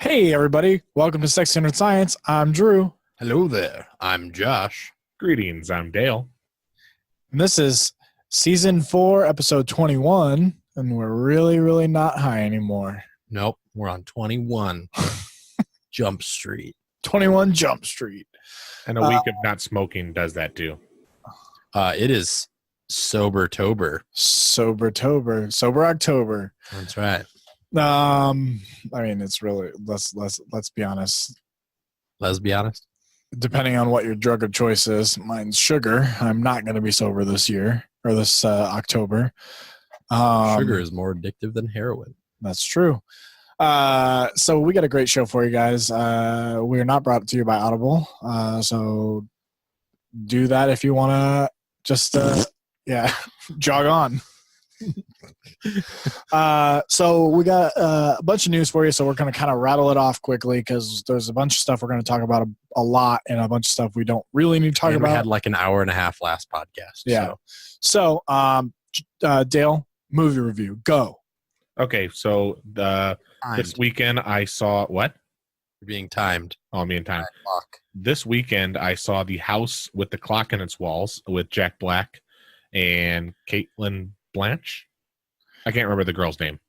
Hey, everybody. Welcome to SexyNerdScience. I'm Drew. Hello there. I'm Josh. Greetings, I'm Dale. And this is Season 4, Episode 21, and we're really not high anymore. Nope, we're on 21 Jump Street. 21 Jump Street. And a week of not smoking does that too. It is Sober-tober. Sober-tober. Sober October. That's right. I mean, it's really, let's be honest. Let's be honest. Depending on what your drug of choice is, mine's sugar. I'm not going to be sober this year or this October. Sugar is more addictive than heroin. That's true. So we got a great show for you guys. We're not brought to you by Audible. So do that if you want to just, jog on. So we got a bunch of news for you. So we're going to kind of rattle it off quickly because there's a bunch of stuff we're going to talk about a lot and a bunch of stuff we don't really need to talk about. We had like an hour and a half last podcast. Yeah. So Dale, movie review. Go. Okay, so this weekend I saw what? You're being timed. Oh, me and time. This weekend I saw The House with the Clock in Its Walls with Jack Black and Caitlin Blanche. I can't remember the girl's name.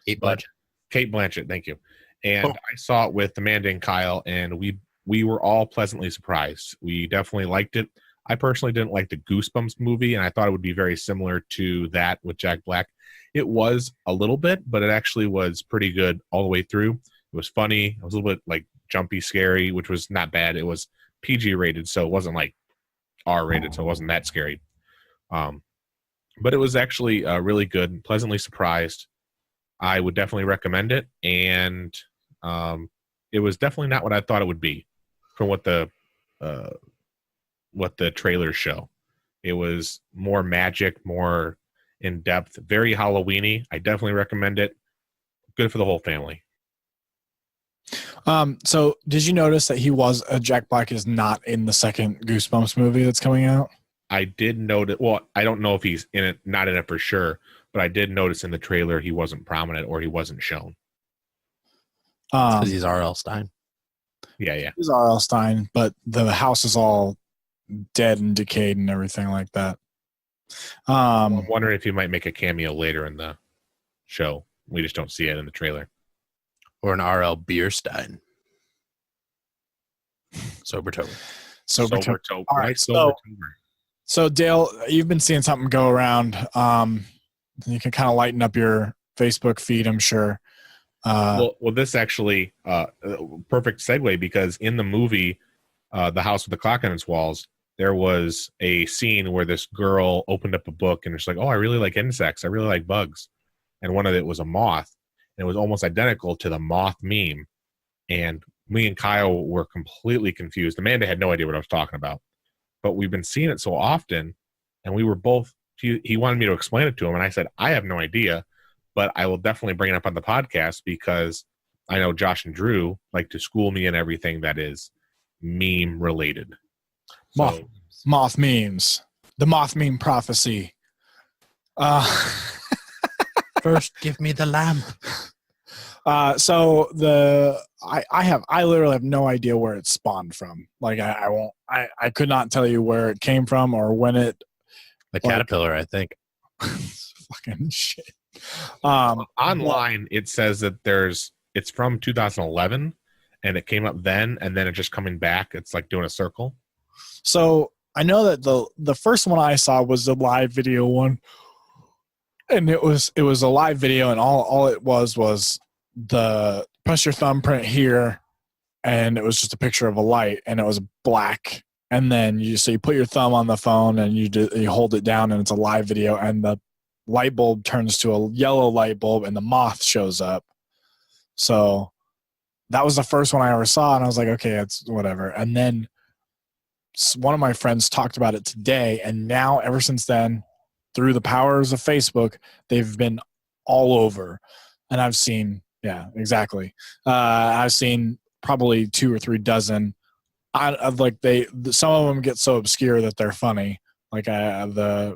Cate Blanchett, thank you. And I saw it with Amanda and Kyle, and we were all pleasantly surprised. We definitely liked it. I personally didn't like the Goosebumps movie, and I thought it would be very similar to that with Jack Black. It was a little bit, but it actually was pretty good all the way through. It was funny. It was a little bit like jumpy, scary, which was not bad. It was PG rated, so it wasn't like R rated, so it wasn't that scary. But it was actually really good, pleasantly surprised. I would definitely recommend it, and it was definitely not what I thought it would be from what the trailers show. It was more magic, more in depth, very Halloween-y. I definitely recommend it. Good for the whole family. So did you notice that Jack Black is not in the second Goosebumps movie that's coming out? I did notice. Well, I don't know if he's in it, not in it for sure, but I did notice in the trailer he wasn't prominent or he wasn't shown. Because he's R.L. Stein. Yeah. He's R.L. Stein, but the house is all dead and decayed and everything like that. I'm wondering if he might make a cameo later in the show. We just don't see it in the trailer. Or an R.L. Bierstein. Sober-tober. Sober-tober. All right, Sober-tober. So Dale, you've been seeing something go around. You can kind of lighten up your Facebook feed, I'm sure. Well, this actually perfect segue because in the movie, The House with the Clock on Its Walls, there was a scene where this girl opened up a book and it's like, oh, I really like insects. I really like bugs. And one of it was a moth. And it was almost identical to the Moth meme. And me and Kyle were completely confused. Amanda had no idea what I was talking about. But we've been seeing it so often, and we were both, he wanted me to explain it to him, and I said, I have no idea, but I will definitely bring it up on the podcast because I know Josh and Drew like to school me in everything that is meme-related. Moth Memes. The Moth Meme Prophecy. First, give me the lamp. So I literally have no idea where it spawned from. Like I could not tell you where it came from or when it. The caterpillar, I think. Fucking shit. Online, it says that it's from 2011, and it came up then, and then it's just coming back. It's like doing a circle. So I know that the first one I saw was the live video one, and it was a live video, and all it was the press your thumbprint here, and it was just a picture of a light, and it was black, and then you put your thumb on the phone and you hold it down, and it's a live video, and the light bulb turns to a yellow light bulb, and the moth shows up. So that was the first one I ever saw, and I was like, okay, it's whatever. And then one of my friends talked about it today, and now ever since then, through the powers of Facebook, they've been all over, and I've seen. Yeah, exactly. I've seen probably 2 or 3 dozen. Some of them get so obscure that they're funny. Like I've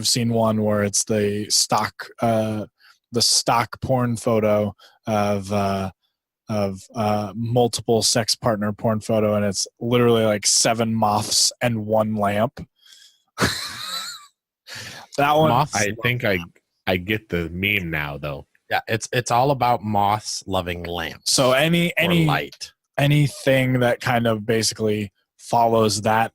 seen one where it's the stock porn photo of multiple sex partner porn photo, and it's literally like 7 moths and 1 lamp. That one, Moths. I think I get the meme now, though. Yeah, it's all about moths loving lamps. so any light. anything that kind of basically follows that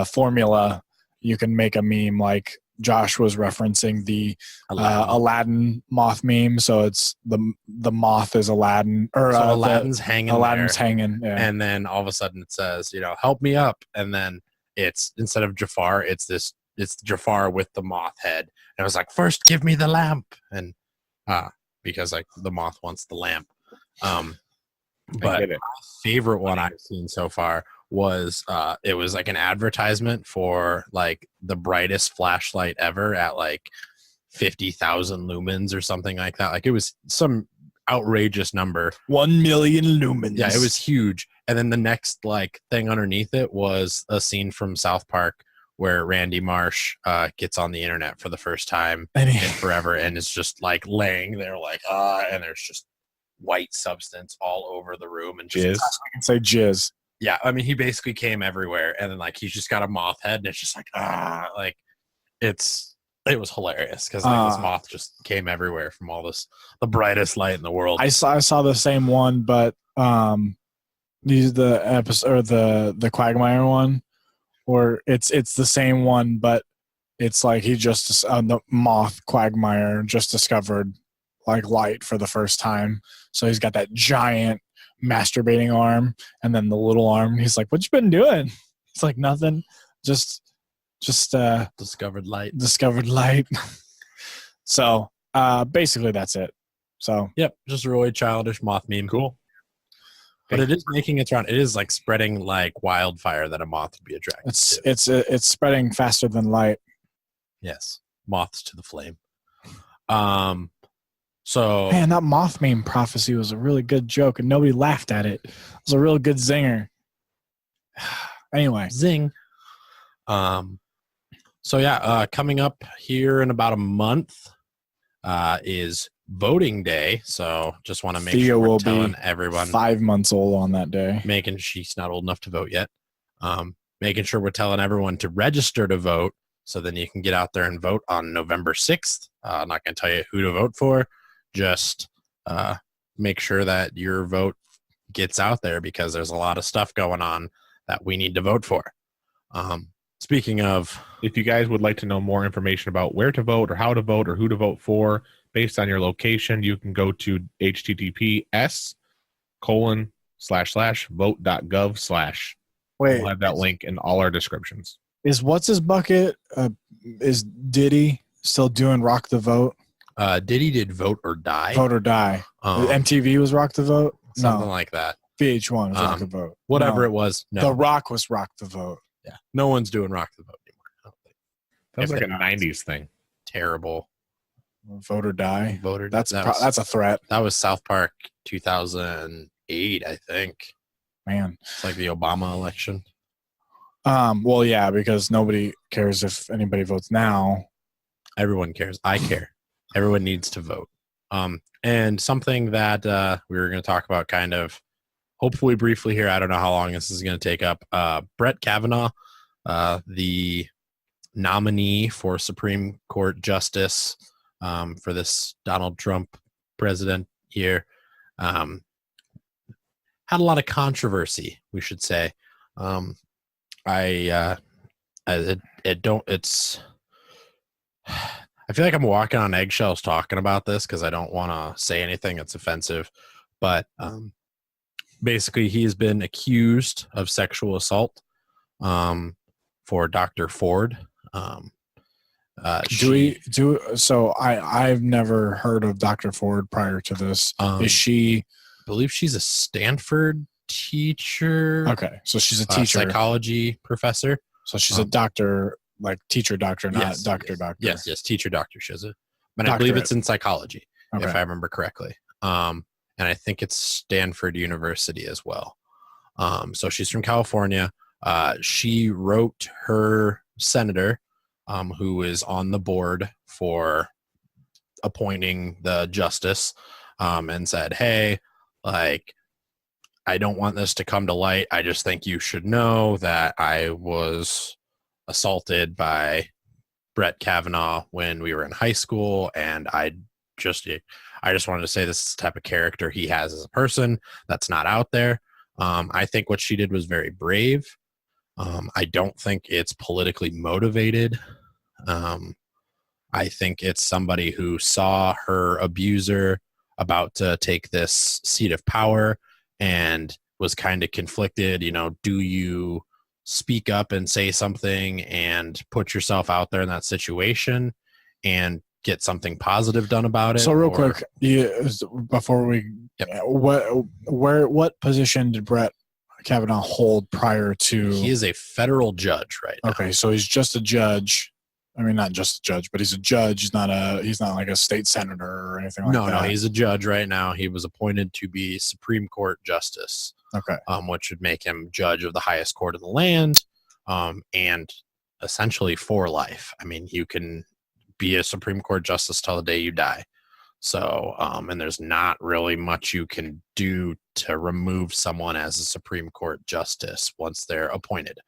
formula, you can make a meme. Like Josh was referencing the Aladdin moth meme. So it's the moth is Aladdin, or so Aladdin's hanging. Aladdin's there, hanging, yeah. And then all of a sudden it says, help me up, and then it's instead of Jafar, it's Jafar with the moth head. And I was like, first give me the lamp, and because like the moth wants the lamp. But my favorite one I've seen so far was it was like an advertisement for like the brightest flashlight ever at like 50,000 lumens or something like that. Like it was some outrageous number. 1 million lumens. Yeah, it was huge. And then the next like thing underneath it was a scene from South Park where Randy Marsh gets on the internet for the first time in forever, and it's just like laying there like and there's just white substance all over the room, and just Jizz. I can say jizz. Yeah, I mean he basically came everywhere, and then like he's just got a moth head, and it's just like like it was hilarious because like this moth just came everywhere from all the brightest light in the world. I saw the same one, but these the episode or the Quagmire one, or it's the same one, but it's like he just the moth Quagmire just discovered like light for the first time. So he's got that giant masturbating arm, and then the little arm. He's like, "What you been doing?" It's like nothing, just discovered light. So basically that's it. So yep, just a really childish moth meme. Cool. But it is making its round. It is like spreading like wildfire that a moth would be attracted to. It's spreading faster than light. Yes, moths to the flame. So man, that moth meme prophecy was a really good joke, and nobody laughed at it. It was a real good zinger. Anyway, zing. So yeah, coming up here in about a month is voting day. So just want to make sure we're telling everyone 5 months old on that day. Making she's not old enough to vote yet. Making sure we're telling everyone to register to vote, so then you can get out there and vote on November 6th. I'm not going to tell you who to vote for. Just make sure that your vote gets out there, because there's a lot of stuff going on that we need to vote for. Speaking of, if you guys would like to know more information about where to vote or how to vote or who to vote for based on your location, you can go to https://vote.gov/. Wait, we'll have that link in all our descriptions. Is what's his bucket? Is Diddy still doing Rock the Vote? Diddy did Vote or Die. Vote or Die. MTV was Rock the Vote? Something like that. VH1 was Rock the Vote. Whatever it was. No. The Rock was Rock the Vote. Yeah. No one's doing Rock the Vote anymore, I don't think. That was like a 90s thing. Terrible. Vote or Die. Vote or That's a threat. That was South Park 2008, I think. Man. It's like the Obama election. Well, yeah, because nobody cares if anybody votes now. Everyone cares. I care. Everyone needs to vote. And something that we were going to talk about kind of hopefully briefly here. I don't know how long this is going to take up. Brett Kavanaugh, the nominee for Supreme Court Justice for this Donald Trump president year, had a lot of controversy, we should say. I feel like I'm walking on eggshells talking about this because I don't want to say anything that's offensive, but basically he has been accused of sexual assault for Dr. Ford. So I've never heard of Dr. Ford prior to this. Is she? I believe she's a Stanford teacher. Okay, so she's a teacher, psychology professor. So she's a doctor, like teacher doctor, not doctor. Yes, teacher doctor. She has a, but I believe it's in psychology, if I remember correctly. And I think it's Stanford University as well. So she's from California. She wrote her senator, who is on the board for appointing the justice, and said, hey, like, I don't want this to come to light. I just think you should know that I was assaulted by Brett Kavanaugh when we were in high school, and I just wanted to say this is the type of character he has as a person that's not out there. I think what she did was very brave. I don't think it's politically motivated. I think it's somebody who saw her abuser about to take this seat of power and was kind of conflicted. Do you speak up and say something and put yourself out there in that situation and get something positive done about it? So real quick, before we, what position did Brett Kavanaugh hold prior to? He is a federal judge right now. Okay, so he's just a judge. I mean, not just a judge, but he's a judge. He's not like a state senator or anything like that. No, he's a judge right now. He was appointed to be Supreme Court justice. Okay. Which would make him judge of the highest court in the land, and essentially for life. I mean, you can be a Supreme Court justice till the day you die. So, and there's not really much you can do to remove someone as a Supreme Court justice once they're appointed.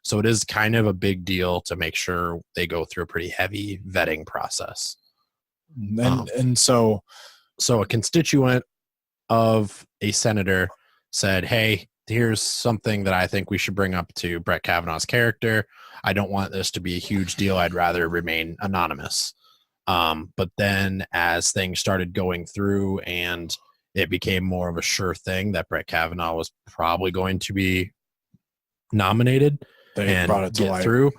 So it is kind of a big deal to make sure they go through a pretty heavy vetting process. And so a constituent of a senator said, hey, here's something that I think we should bring up to Brett Kavanaugh's character. I don't want this to be a huge deal. I'd rather remain anonymous. But then as things started going through and it became more of a sure thing that Brett Kavanaugh was probably going to be nominated, they brought it to light. Through.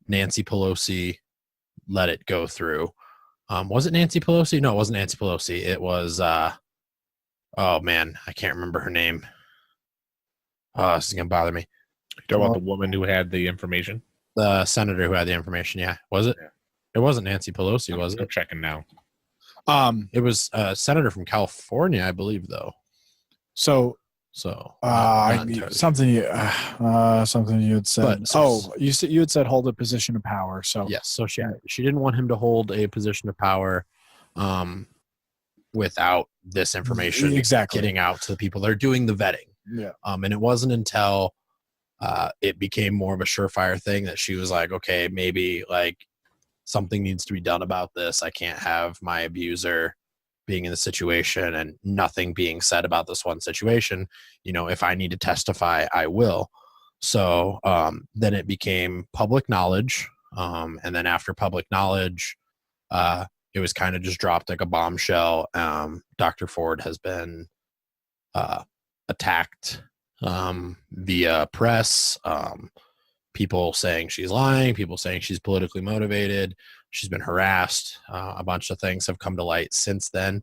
Nancy Pelosi let it go through. Was it Nancy Pelosi? No, it wasn't Nancy Pelosi. It was, oh man, I can't remember her name. Oh, this is going to bother me. You talking about the woman who had the information? The senator who had the information, yeah. Was it? Yeah. It wasn't Nancy Pelosi, was it? I'm checking now. It was a senator from California, I believe, though. So something you had said. You had said hold a position of power. So yes, so she didn't want him to hold a position of power, without this information getting out to the people that are doing the vetting. Yeah. And it wasn't until it became more of a surefire thing that she was like, okay, maybe like something needs to be done about this. I can't have my abuser being in the situation and nothing being said about this one situation. If I need to testify, I will. So then it became public knowledge. And then after public knowledge, it was kind of just dropped like a bombshell. Dr. Ford has been attacked via press, people saying she's lying, people saying she's politically motivated. She's been harassed. A bunch of things have come to light since then.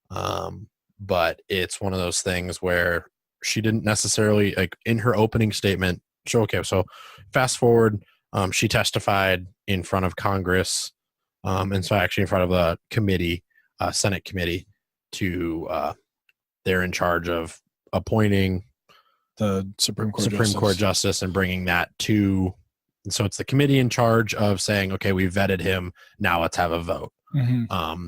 But it's one of those things where she didn't necessarily, like in her opening statement. So fast forward, she testified in front of Congress. And so actually in front of a committee, Senate committee they're in charge of appointing the Supreme Court Justice and bringing that to. And so it's the committee in charge of saying, okay, we vetted him. Now let's have a vote. Mm-hmm.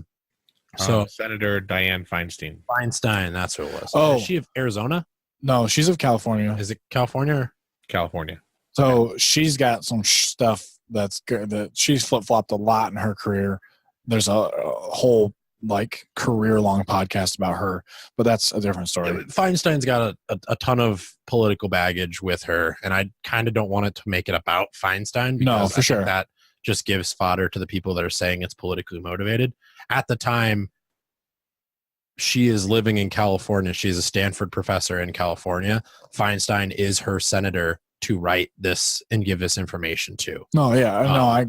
So Senator Dianne Feinstein. That's who it was. Oh, is she of Arizona? No, she's of California. Is it California? California. So she's got some stuff that's good. That she's flip-flopped a lot in her career. There's a whole career-long podcast about her, but that's a different story. Feinstein's got a ton of political baggage with her, and I kind of don't want it to make it about Feinstein. No, for sure. That just gives fodder to the people that are saying it's politically motivated. At the time, she is living in California. She's a Stanford professor in California. Feinstein is her senator to write this and give this information to. No, yeah,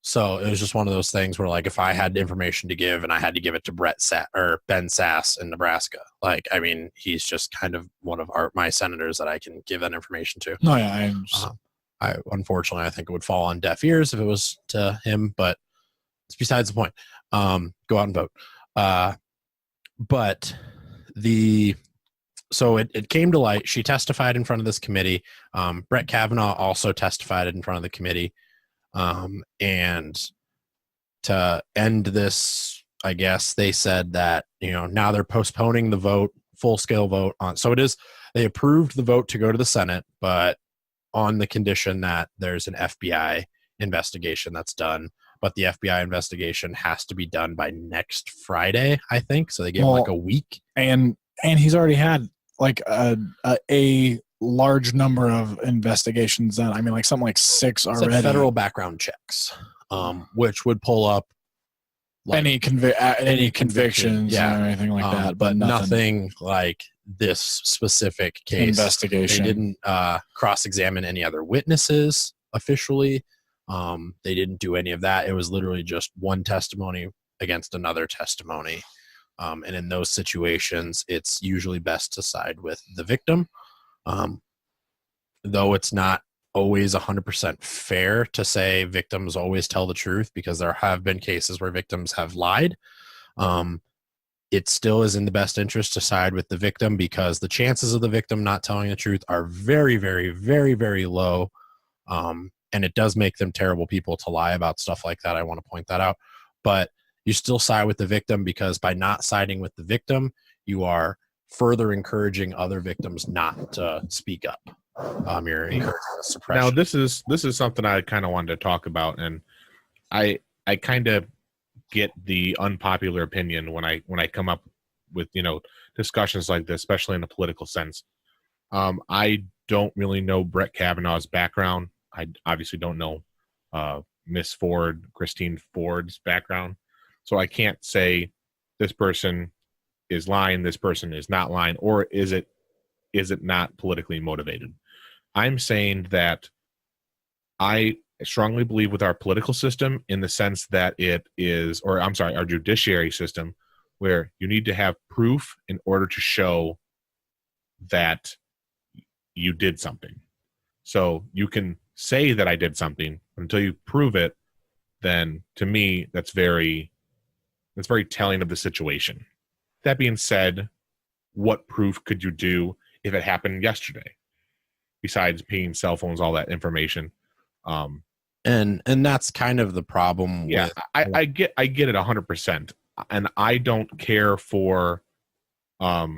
So it was just one of those things where, like, if I had information to give and I had to give it to Ben Sass in Nebraska, he's just kind of one of my senators that I can give that information to. No, yeah, unfortunately, I think it would fall on deaf ears if it was to him, but it's besides the point. Go out and vote. So it came to light. She testified in front of this committee. Brett Kavanaugh also testified in front of the committee. And to end this, I guess they said that, now they're postponing the vote full scale vote on. So it is, they approved the vote to go to the Senate, but on the condition that there's an FBI investigation that's done. But the FBI investigation has to be done by next Friday, I think. So they gave him like a week. And he's already had like a large number of investigations done. I mean, like something like 6 already. It's like federal background checks, which would pull up like any convictions yeah, or anything like that, but nothing like this specific case. Investigation. They didn't cross-examine any other witnesses officially. They didn't do any of that. It was literally just one testimony against another testimony. And in those situations, it's usually best to side with the victim. Though it's not always 100% fair to say victims always tell the truth, because there have been cases where victims have lied. It still is in the best interest to side with the victim, because the chances of the victim not telling the truth are very, very, very, very low. And it does make them terrible people to lie about stuff like that. I want to point that out. But you still side with the victim, because by not siding with the victim, you are further encouraging other victims not to speak up. You're encouraging suppression. Now, this is something I kind of wanted to talk about, and I kind of get the unpopular opinion when I come up with discussions like this, especially in a political sense. I don't really know Brett Kavanaugh's background. I obviously don't know Miss Ford, Christine Ford's background, so I can't say this person is lying, this person is not lying, or is it not politically motivated. I'm saying that I strongly believe with our political system, in the sense that it is, or I'm sorry, our judiciary system, where you need to have proof in order to show that you did something. So you can say that I did something, but until you prove it, then to me that's very telling of the situation. That being said, what proof could you do if it happened yesterday, besides pinging cell phones, all that information? And that's kind of the problem. Yeah, with, I get it 100%, and I don't care for I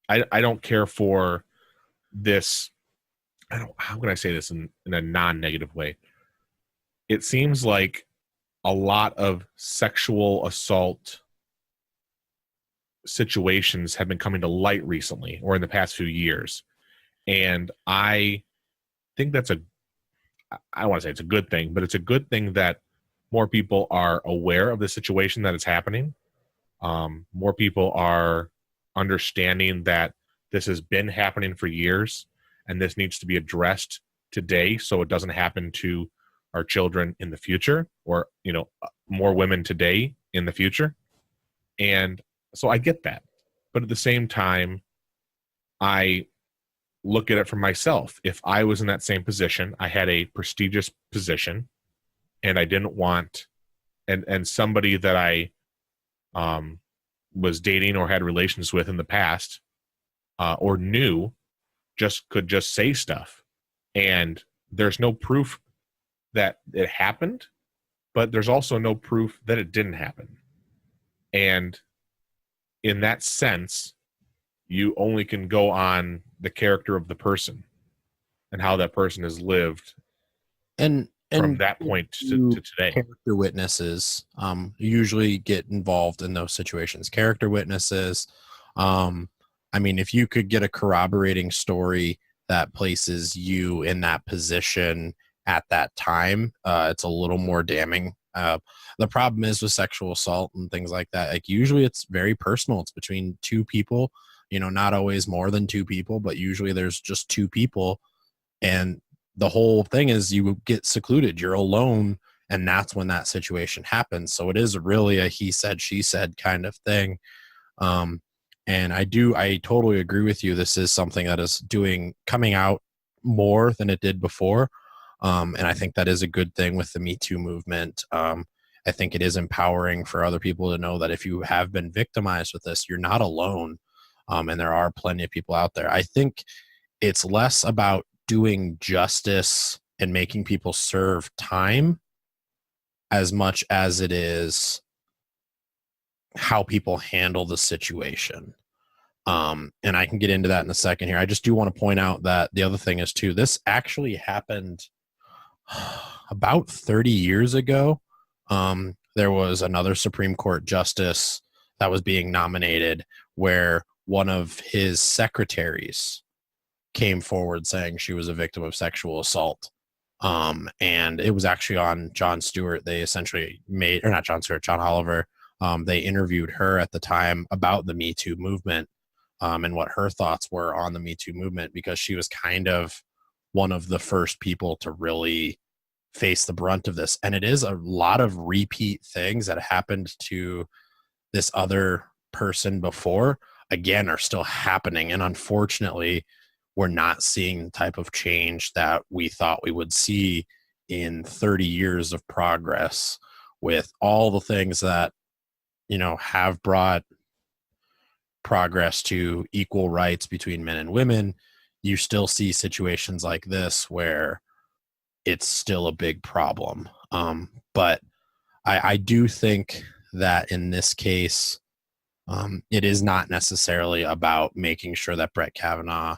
don't care for this. How can I say this in a non-negative way? It seems like a lot of sexual assault situations have been coming to light recently, or in the past few years, and I think I don't want to say it's a good thing, but it's a good thing that more people are aware of the situation that is happening. More people are understanding that this has been happening for years, and this needs to be addressed today so it doesn't happen to our children in the future, or more women today in the future. And so I get that, but at the same time, I look at it for myself. If I was in that same position, I had a prestigious position, and I didn't want, and somebody that I was dating or had relations with in the past, or knew, could just say stuff, and there's no proof that it happened, but there's also no proof that it didn't happen. And in that sense, you only can go on the character of the person and how that person has lived, and from that point to today. Character witnesses usually get involved in those situations. Character witnesses, I mean, if you could get a corroborating story that places you in that position at that time, it's a little more damning. The problem is with sexual assault and things like that, like usually it's very personal. It's between two people, not always more than two people, but usually there's just two people. And the whole thing is you get secluded, you're alone, and that's when that situation happens. So it is really a he said, she said kind of thing. And I totally agree with you. This is something that is coming out more than it did before. And I think that is a good thing with the Me Too movement. I think it is empowering for other people to know that if you have been victimized with this, you're not alone. And there are plenty of people out there. I think it's less about doing justice and making people serve time as much as it is how people handle the situation. And I can get into that in a second here. I just do want to point out that the other thing is too, this actually happened about 30 years ago. There was another Supreme Court justice that was being nominated where one of his secretaries came forward saying she was a victim of sexual assault. And it was actually on Jon Stewart. They essentially made, or not Jon Stewart, John Oliver. They interviewed her at the time about the Me Too movement, and what her thoughts were on the Me Too movement, because she was kind of one of the first people to really face the brunt of this. And it is a lot of repeat things that happened to this other person before, again, are still happening. And unfortunately, we're not seeing the type of change that we thought we would see in 30 years of progress with all the things that, you know, have brought progress to equal rights between men and women. You still see situations like this where it's still a big problem. But I do think that in this case, it is not necessarily about making sure that Brett Kavanaugh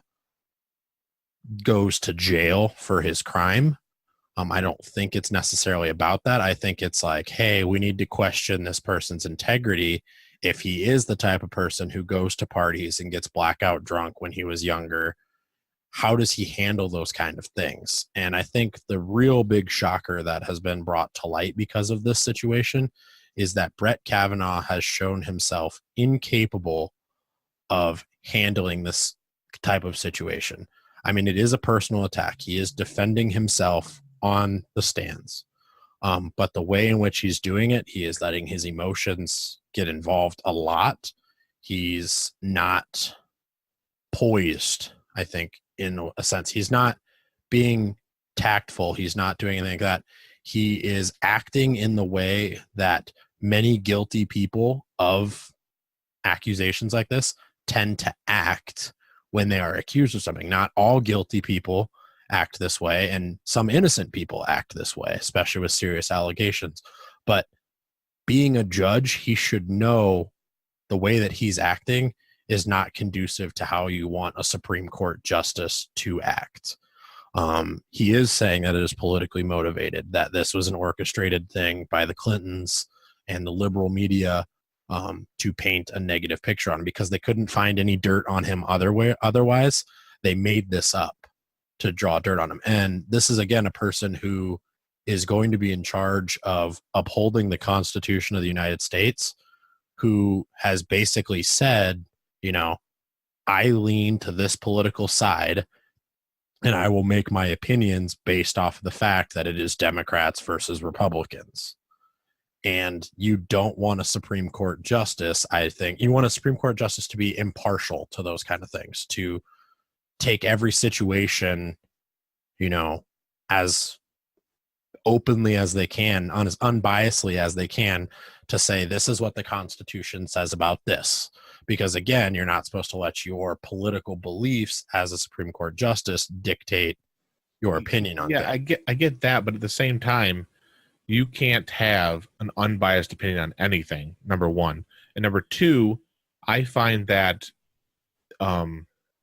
goes to jail for his crime. I don't think it's necessarily about that. I think it's like, hey, we need to question this person's integrity. If he is the type of person who goes to parties and gets blackout drunk when he was younger, how does he handle those kind of things? And I think the real big shocker that has been brought to light because of this situation is that Brett Kavanaugh has shown himself incapable of handling this type of situation. I mean, it is a personal attack. He is defending himself on the stands. But the way in which he's doing it, he is letting his emotions get involved a lot. He's not poised, I think, in a sense. He's not being tactful. He's not doing anything like that. He is acting in the way that many guilty people of accusations like this tend to act when they are accused of something. Not all guilty people act this way, and some innocent people act this way, especially with serious allegations. But being a judge, he should know the way that he's acting is not conducive to how you want a Supreme Court justice to act. He is saying that it is politically motivated, that this was an orchestrated thing by the Clintons and the liberal media to paint a negative picture on him because they couldn't find any dirt on him otherwise. They made this up to draw dirt on him. And this is, again, a person who is going to be in charge of upholding the Constitution of the United States, who has basically said, you know, I lean to this political side and I will make my opinions based off of the fact that it is Democrats versus Republicans. And you don't want a Supreme Court justice. I think you want a Supreme Court justice to be impartial to those kind of things, to take every situation, you know, as openly as they can, as unbiasedly as they can, to say this is what the Constitution says about this. Because again, you're not supposed to let your political beliefs as a Supreme Court justice dictate your opinion on things. I get that, but at the same time, you can't have an unbiased opinion on anything, number one. And number two, I find that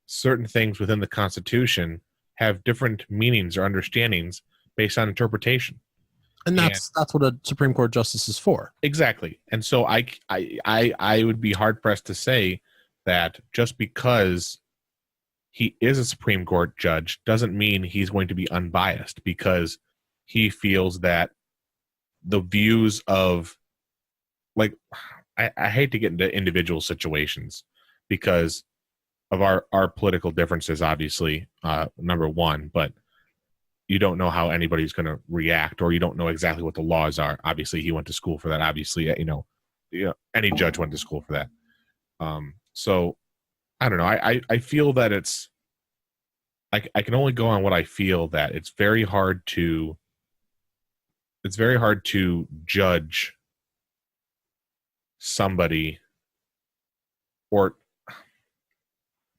certain things within the Constitution have different meanings or understandings based on interpretation. And that's what a Supreme Court justice is for. Exactly. And so I would be hard pressed to say that just because he is a Supreme Court judge doesn't mean he's going to be unbiased, because he feels that the views of, like, I hate to get into individual situations because of our political differences, obviously, number one, but you don't know how anybody's going to react, or you don't know exactly what the laws are. Obviously, he went to school for that. Obviously, you know, any judge went to school for that. So I don't know. I feel that I can only go on what I feel, that it's very hard to judge somebody, or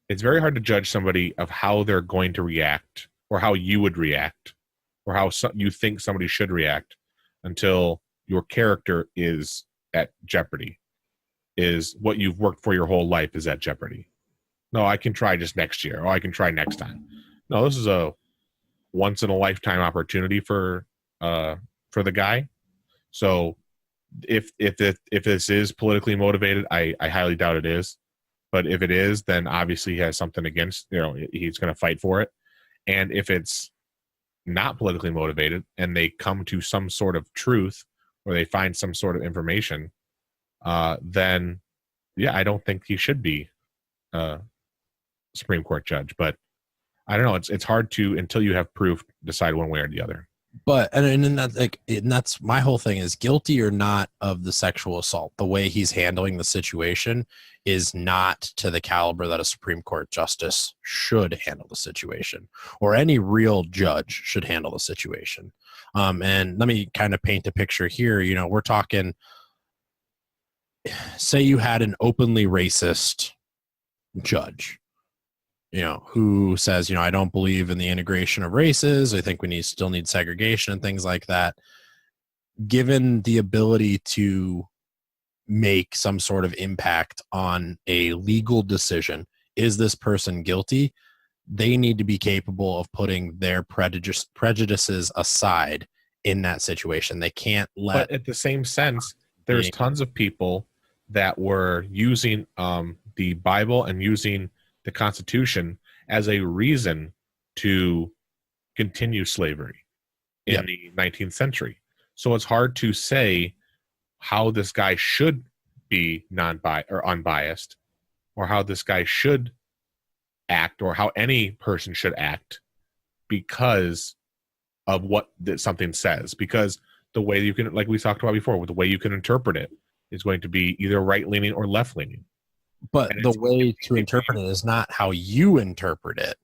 it's very hard to judge somebody of how they're going to react, or how you would react, or how you think somebody should react, until your character is at jeopardy. is what you've worked for your whole life is at jeopardy. No, I can try just next year, or I can try next time. No, this is a once in a lifetime opportunity for the guy. So if this is politically motivated, I highly doubt it is. But if it is, then obviously he has something against, he's going to fight for it. And if it's not politically motivated and they come to some sort of truth or they find some sort of information, then yeah, I don't think he should be a Supreme Court judge. But I don't know. It's hard to, until you have proof, decide one way or the other. But and that's my whole thing is, guilty or not of the sexual assault, the way he's handling the situation is not to the caliber that a Supreme Court justice should handle the situation, or any real judge should handle the situation. And let me kind of paint a picture here. We're talking, say you had an openly racist judge, who says, I don't believe in the integration of races. I think we still need segregation and things like that. Given the ability to make some sort of impact on a legal decision, is this person guilty? They need to be capable of putting their prejudices aside in that situation. They can't let. But at the same sense, there's tons of people that were using the Bible and using the Constitution as a reason to continue slavery in the 19th century. So it's hard to say how this guy should be unbiased, or how this guy should act, or how any person should act because of what something says. Because the way you can, like we talked about before, with the way you can interpret it is going to be either right-leaning or left-leaning. But the way to interpret it is not how you interpret it.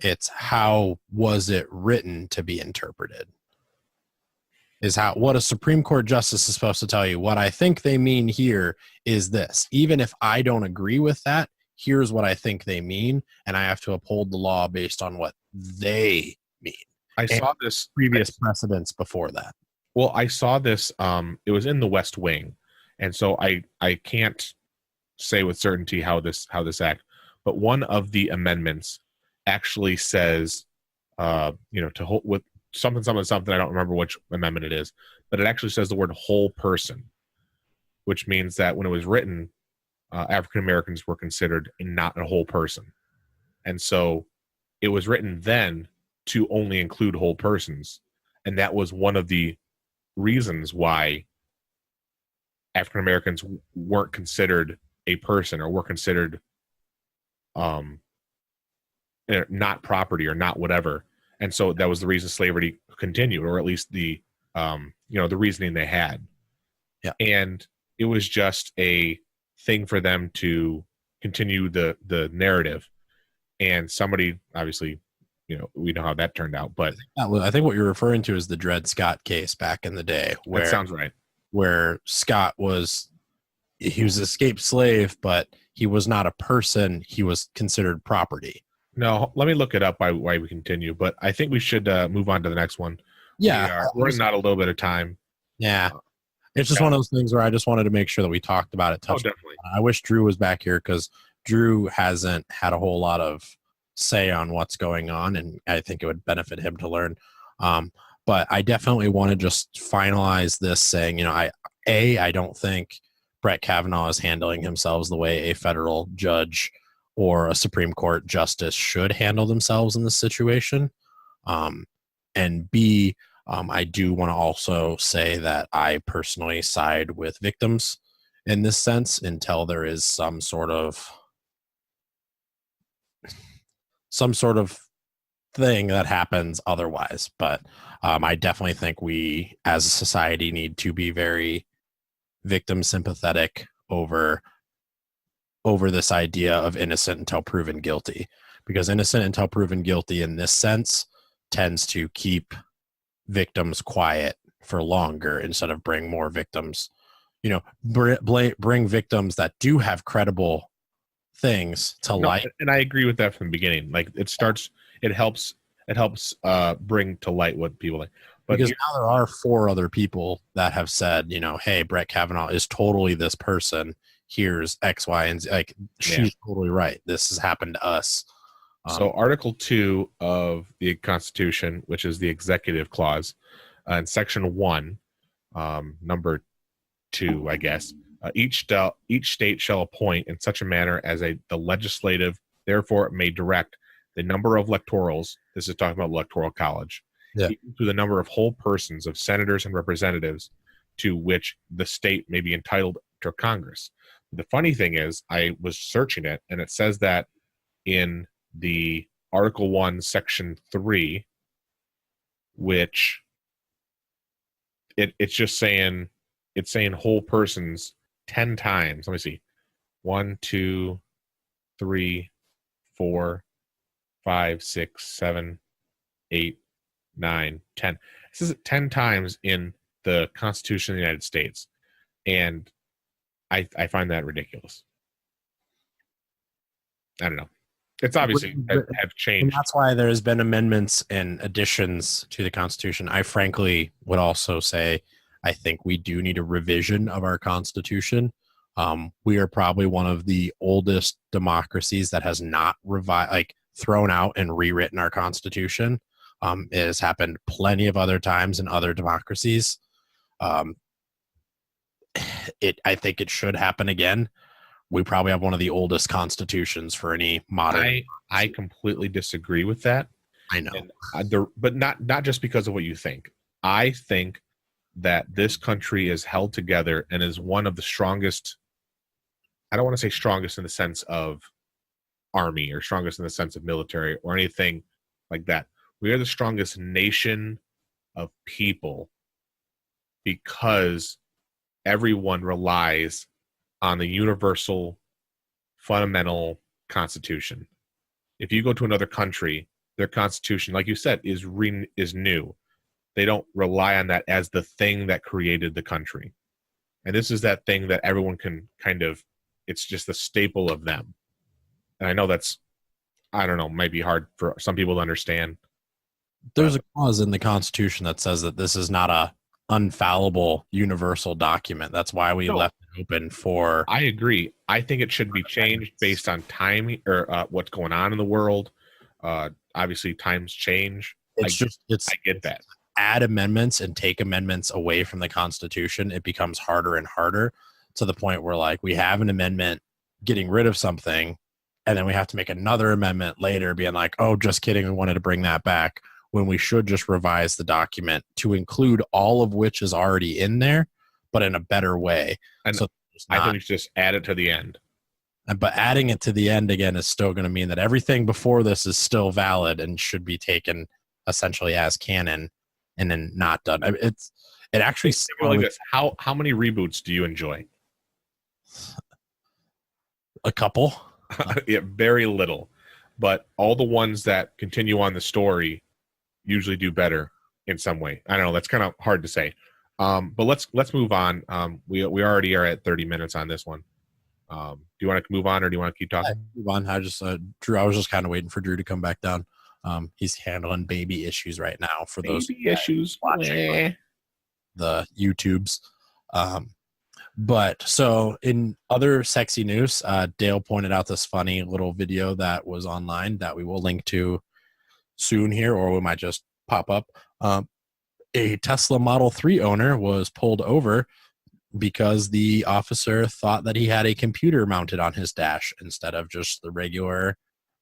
It's how was it written to be interpreted. Is how what a Supreme Court justice is supposed to tell you. What I think they mean here is this. Even if I don't agree with that, here's what I think they mean, and I have to uphold the law based on what they mean. I saw this previous precedents before that. Well, I saw this. It was in the West Wing, and so I can't say with certainty how this act, but one of the amendments actually says, to hold with something. I don't remember which amendment it is, but it actually says the word whole person, which means that when it was written, African Americans were considered not a whole person, and so it was written then to only include whole persons, and that was one of the reasons why African Americans weren't considered a person, or were considered not property or not whatever. And so that was the reason slavery continued, or at least the the reasoning they had. Yeah. And it was just a thing for them to continue the narrative. And somebody, obviously, we know how that turned out, but I think what you're referring to is the Dred Scott case back in the day. That sounds right. Where Scott he was an escaped slave, but he was not a person. He was considered property. No, let me look it up while we continue, but I think we should move on to the next one. Yeah. We're running out a little bit of time. Yeah. It's just one of those things where I just wanted to make sure that we talked about it. Definitely. I wish Drew was back here, because Drew hasn't had a whole lot of say on what's going on, and I think it would benefit him to learn. But I definitely want to just finalize this saying, I don't think Brett Kavanaugh is handling himself the way a federal judge or a Supreme Court justice should handle themselves in this situation. And B, I do want to also say that I personally side with victims in this sense until there is some sort of thing that happens otherwise. But I definitely think we as a society need to be very victim sympathetic over this idea of innocent until proven guilty, because innocent until proven guilty in this sense tends to keep victims quiet for longer instead of bring more victims, bring victims that do have credible things to light. And I agree with that from the beginning. Like it helps bring to light what people like. But because now there are 4 other people that have said, hey, Brett Kavanaugh is totally this person. here's X, Y, and Z. Like, she's totally right. This has happened to us. So Article 2 of the Constitution, which is the executive clause, in Section 1, number 2, I guess, each state shall appoint in such a manner as the legislative, therefore it may direct the number of electorals, this is talking about electoral college, to the number of whole persons of senators and representatives to which the state may be entitled to Congress. The funny thing is, I was searching it, and it says that in the Article 1, Section 3, which it's just saying, it's saying whole persons 10 times. Let me see. 1, 2, 3, 4, 5, 6, 7, 8, 9, 10. It says it 10 times in the Constitution of the United States. And I find that ridiculous. I don't know. It's obviously have changed. And that's why there's been amendments and additions to the Constitution. I frankly would also say I think we do need a revision of our Constitution. We are probably one of the oldest democracies that has not thrown out and rewritten our Constitution. It has happened plenty of other times in other democracies. I think it should happen again. We probably have one of the oldest constitutions for any modern. I completely disagree with that. I know, but not just because of what you think. I think that this country is held together and is one of the strongest. I don't want to say strongest in the sense of army or strongest in the sense of military or anything like that. We are the strongest nation of people because everyone relies on the universal fundamental constitution. If you go to another country, their constitution, like you said, is new. They don't rely on that as the thing that created the country. And this is that thing that everyone can kind of, it's just the staple of them. And I know that's, I don't know, might be hard for some people to understand. There's a clause in the Constitution that says that this is not a unfallible universal document. That's why we left it open for. I agree. I think it should be changed based on time or what's going on in the world. Obviously, times change. I get that. Add amendments and take amendments away from the Constitution, it becomes harder and harder to the point where, like, we have an amendment getting rid of something, and then we have to make another amendment later, being like, "Oh, just kidding, we wanted to bring that back." When we should just revise the document to include all of which is already in there, but in a better way. And so I think we should just add it to the end. But adding it to the end again is still going to mean that everything before this is still valid and should be taken essentially as canon, and then not done. It actually like this. How many reboots do you enjoy? A couple. Yeah, very little. But all the ones that continue on the story usually do better in some way. I don't know. That's kind of hard to say. But let's move on. We already are at 30 minutes on this one. Do you want to move on or do you want to keep talking? Move on. I just Drew. I was just kind of waiting for Drew to come back down. He's handling baby issues right now for those issues watching the YouTubes. But so in other sexy news, Dale pointed out this funny little video that was online that we will link to soon here, or we might just pop up. A Tesla Model 3 owner was pulled over because the officer thought that he had a computer mounted on his dash instead of just the regular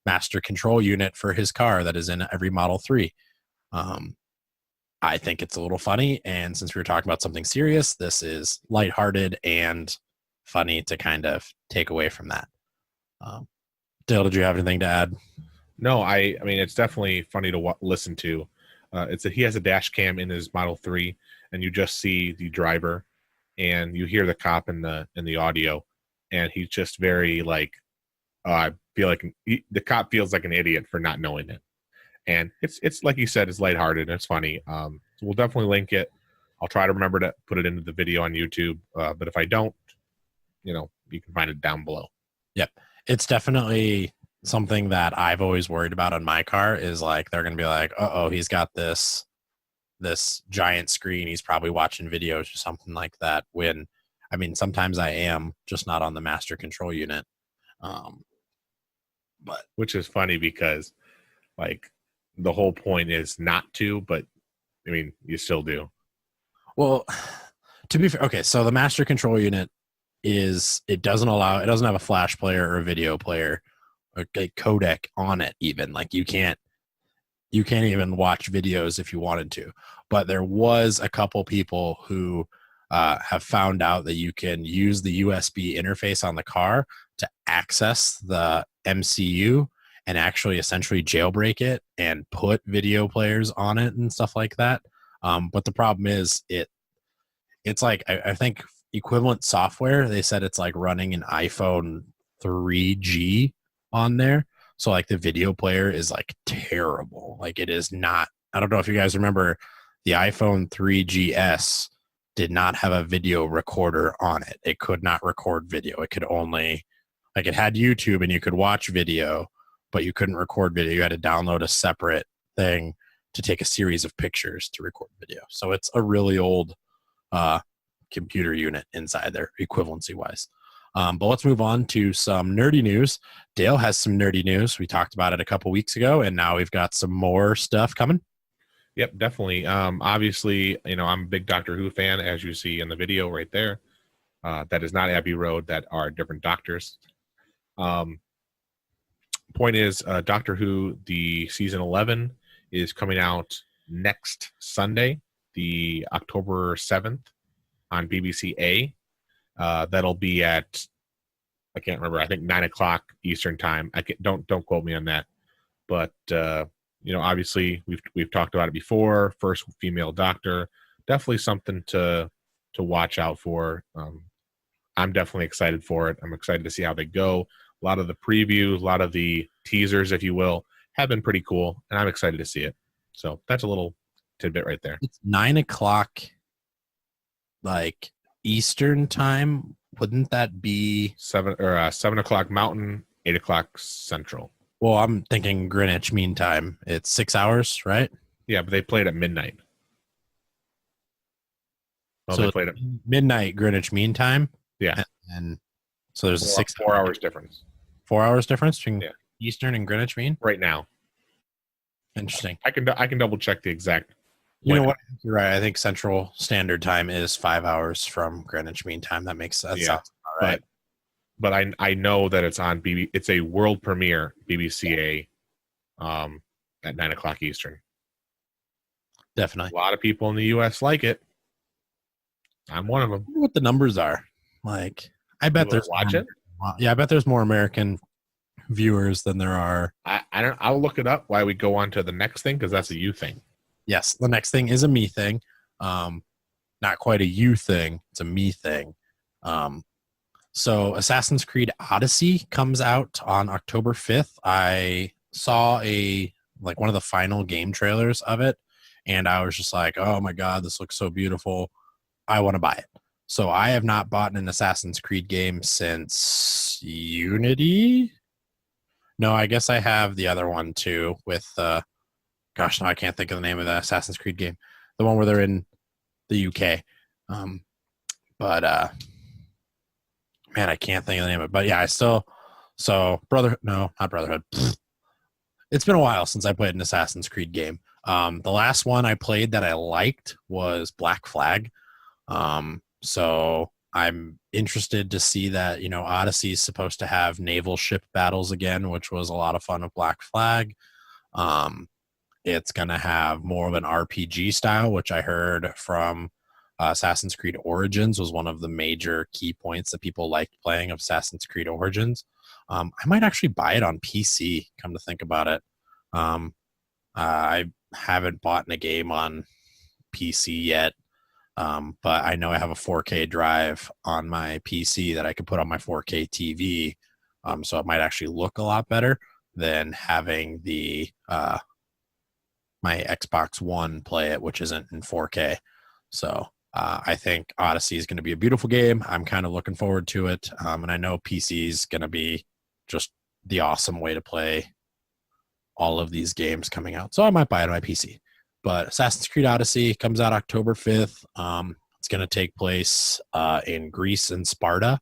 master control unit for his car that is in every Model 3. I think it's a little funny, and since we were talking about something serious, this is lighthearted and funny to kind of take away from that. Dale, did you have anything to add? No, I mean, it's definitely funny to listen to. He has a dash cam in his Model 3, and you just see the driver, and you hear the cop in the audio, and he's just very like, I feel like the cop feels like an idiot for not knowing it. And it's like you said, it's lighthearted and it's funny. So we'll definitely link it. I'll try to remember to put it into the video on YouTube. But if I don't, you can find it down below. Yep. It's definitely something that I've always worried about on my car is like, they're going to be like, uh-oh, he's got this giant screen. He's probably watching videos or something like that, when I mean, sometimes I am, just not on the master control unit. But which is funny because like the whole point is not to, but I mean, you still do. well, to be fair, okay, so the master control unit it doesn't have a flash player or a video player or a codec on it even. Like you can't even watch videos if you wanted to. But there was a couple people who have found out that you can use the USB interface on the car to access the MCU and actually essentially jailbreak it and put video players on it and stuff like that. But the problem is it's like I think equivalent software, they said it's like running an iPhone 3G on there. So like the video player is like terrible. Like it is not. I don't know if you guys remember the iPhone 3GS did not have a video recorder on it. It could not record video. It could only like it had YouTube and you could watch video, but you couldn't record video. You had to download a separate thing to take a series of pictures to record video. So it's a really old computer unit inside there, equivalency wise. But let's move on to some nerdy news. Dale has some nerdy news. We talked about it a couple weeks ago, and now we've got some more stuff coming. Yep, definitely. Obviously, I'm a big Doctor Who fan, as you see in the video right there. That is not Abbey Road. That are different doctors. Point is, Doctor Who, the season 11 is coming out next Sunday, the October 7th on BBC A. That'll be at, I can't remember, I think 9:00 Eastern time. Don't quote me on that. But obviously we've talked about it before. First female doctor, definitely something to watch out for. I'm definitely excited for it. I'm excited to see how they go. A lot of the previews, a lot of the teasers, if you will, have been pretty cool, and I'm excited to see it. So that's a little tidbit right there. It's 9:00 like Eastern time. Wouldn't that be 7:00 Mountain, 8:00 Central? Well, I'm thinking Greenwich Mean Time. It's 6 hours, right? Yeah, but they played at midnight. Oh, so they played at midnight Greenwich Mean Time. Yeah, and so there's a 4 hours difference. 4 hours difference between Eastern and Greenwich Mean right now. Interesting. I can double check the exact. You know what? You're right. I think Central Standard Time is 5 hours from Greenwich Mean Time. That makes sense. Yeah, right. But I know that it's on BBC. It's a world premiere BBC A at 9:00 Eastern. Definitely. A lot of people in the U.S. like it. I'm one of them. I wonder what the numbers are. Like, I bet there's watch it. Yeah, I bet there's more American viewers than there are. I'll look it up while we go on to the next thing, because that's a you thing. Yes, the next thing is a me thing. Not quite a you thing. It's a me thing. So Assassin's Creed Odyssey comes out on October 5th. I saw one of the final game trailers of it, and I was just like, oh my God, this looks so beautiful. I want to buy it. So I have not bought an Assassin's Creed game since Unity. No, I guess I have the other one too with, gosh, no, I can't think of the name of the Assassin's Creed game. The one where they're in the UK. Man, I can't think of the name of it. But yeah, not Brotherhood. It's been a while since I played an Assassin's Creed game. The last one I played that I liked was Black Flag. So I'm interested to see that, Odyssey is supposed to have naval ship battles again, which was a lot of fun with Black Flag. It's going to have more of an RPG style, which I heard from Assassin's Creed Origins was one of the major key points that people liked playing of Assassin's Creed Origins. I might actually buy it on PC, come to think about it. I haven't bought a game on PC yet, but I know I have a 4K drive on my PC that I could put on my 4K TV, so it might actually look a lot better than having my Xbox One play it, which isn't in 4K. So I think Odyssey is going to be a beautiful game. I'm kind of looking forward to it. And I know PC is going to be just the awesome way to play all of these games coming out. So I might buy it on my PC. But Assassin's Creed Odyssey comes out October 5th. It's going to take place in Greece and Sparta.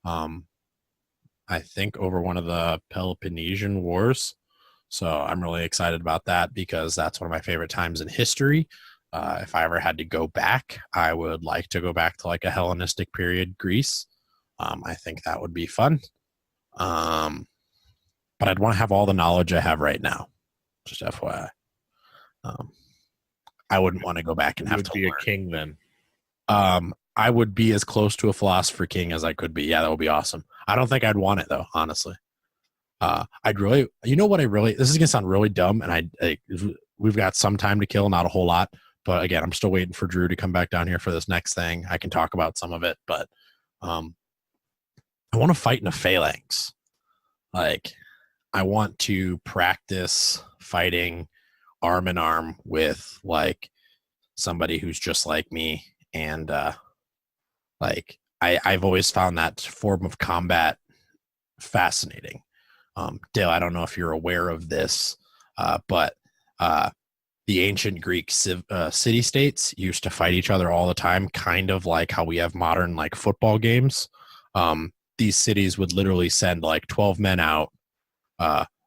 I think over one of the Peloponnesian Wars. So I'm really excited about that because that's one of my favorite times in history. If I ever had to go back, I would like to go back to like a Hellenistic period Greece. I think that would be fun. But I'd want to have all the knowledge I have right now. Just FYI. I wouldn't want to go back and have to be learn. A king then. I would be as close to a philosopher king as I could be. Yeah, that would be awesome. I don't think I'd want it though, honestly. I'd really, you know what I really, this is gonna sound really dumb, and we've got some time to kill, not a whole lot, but again, I'm still waiting for Drew to come back down here for this next thing. I can talk about some of it, but I want to fight in a phalanx. Like, I want to practice fighting arm in arm with like somebody who's just like me, and like I've always found that form of combat fascinating. Dale, I don't know if you're aware of this, but the ancient Greek city-states used to fight each other all the time, kind of like how we have modern like football games. These cities would literally send like 12 men out.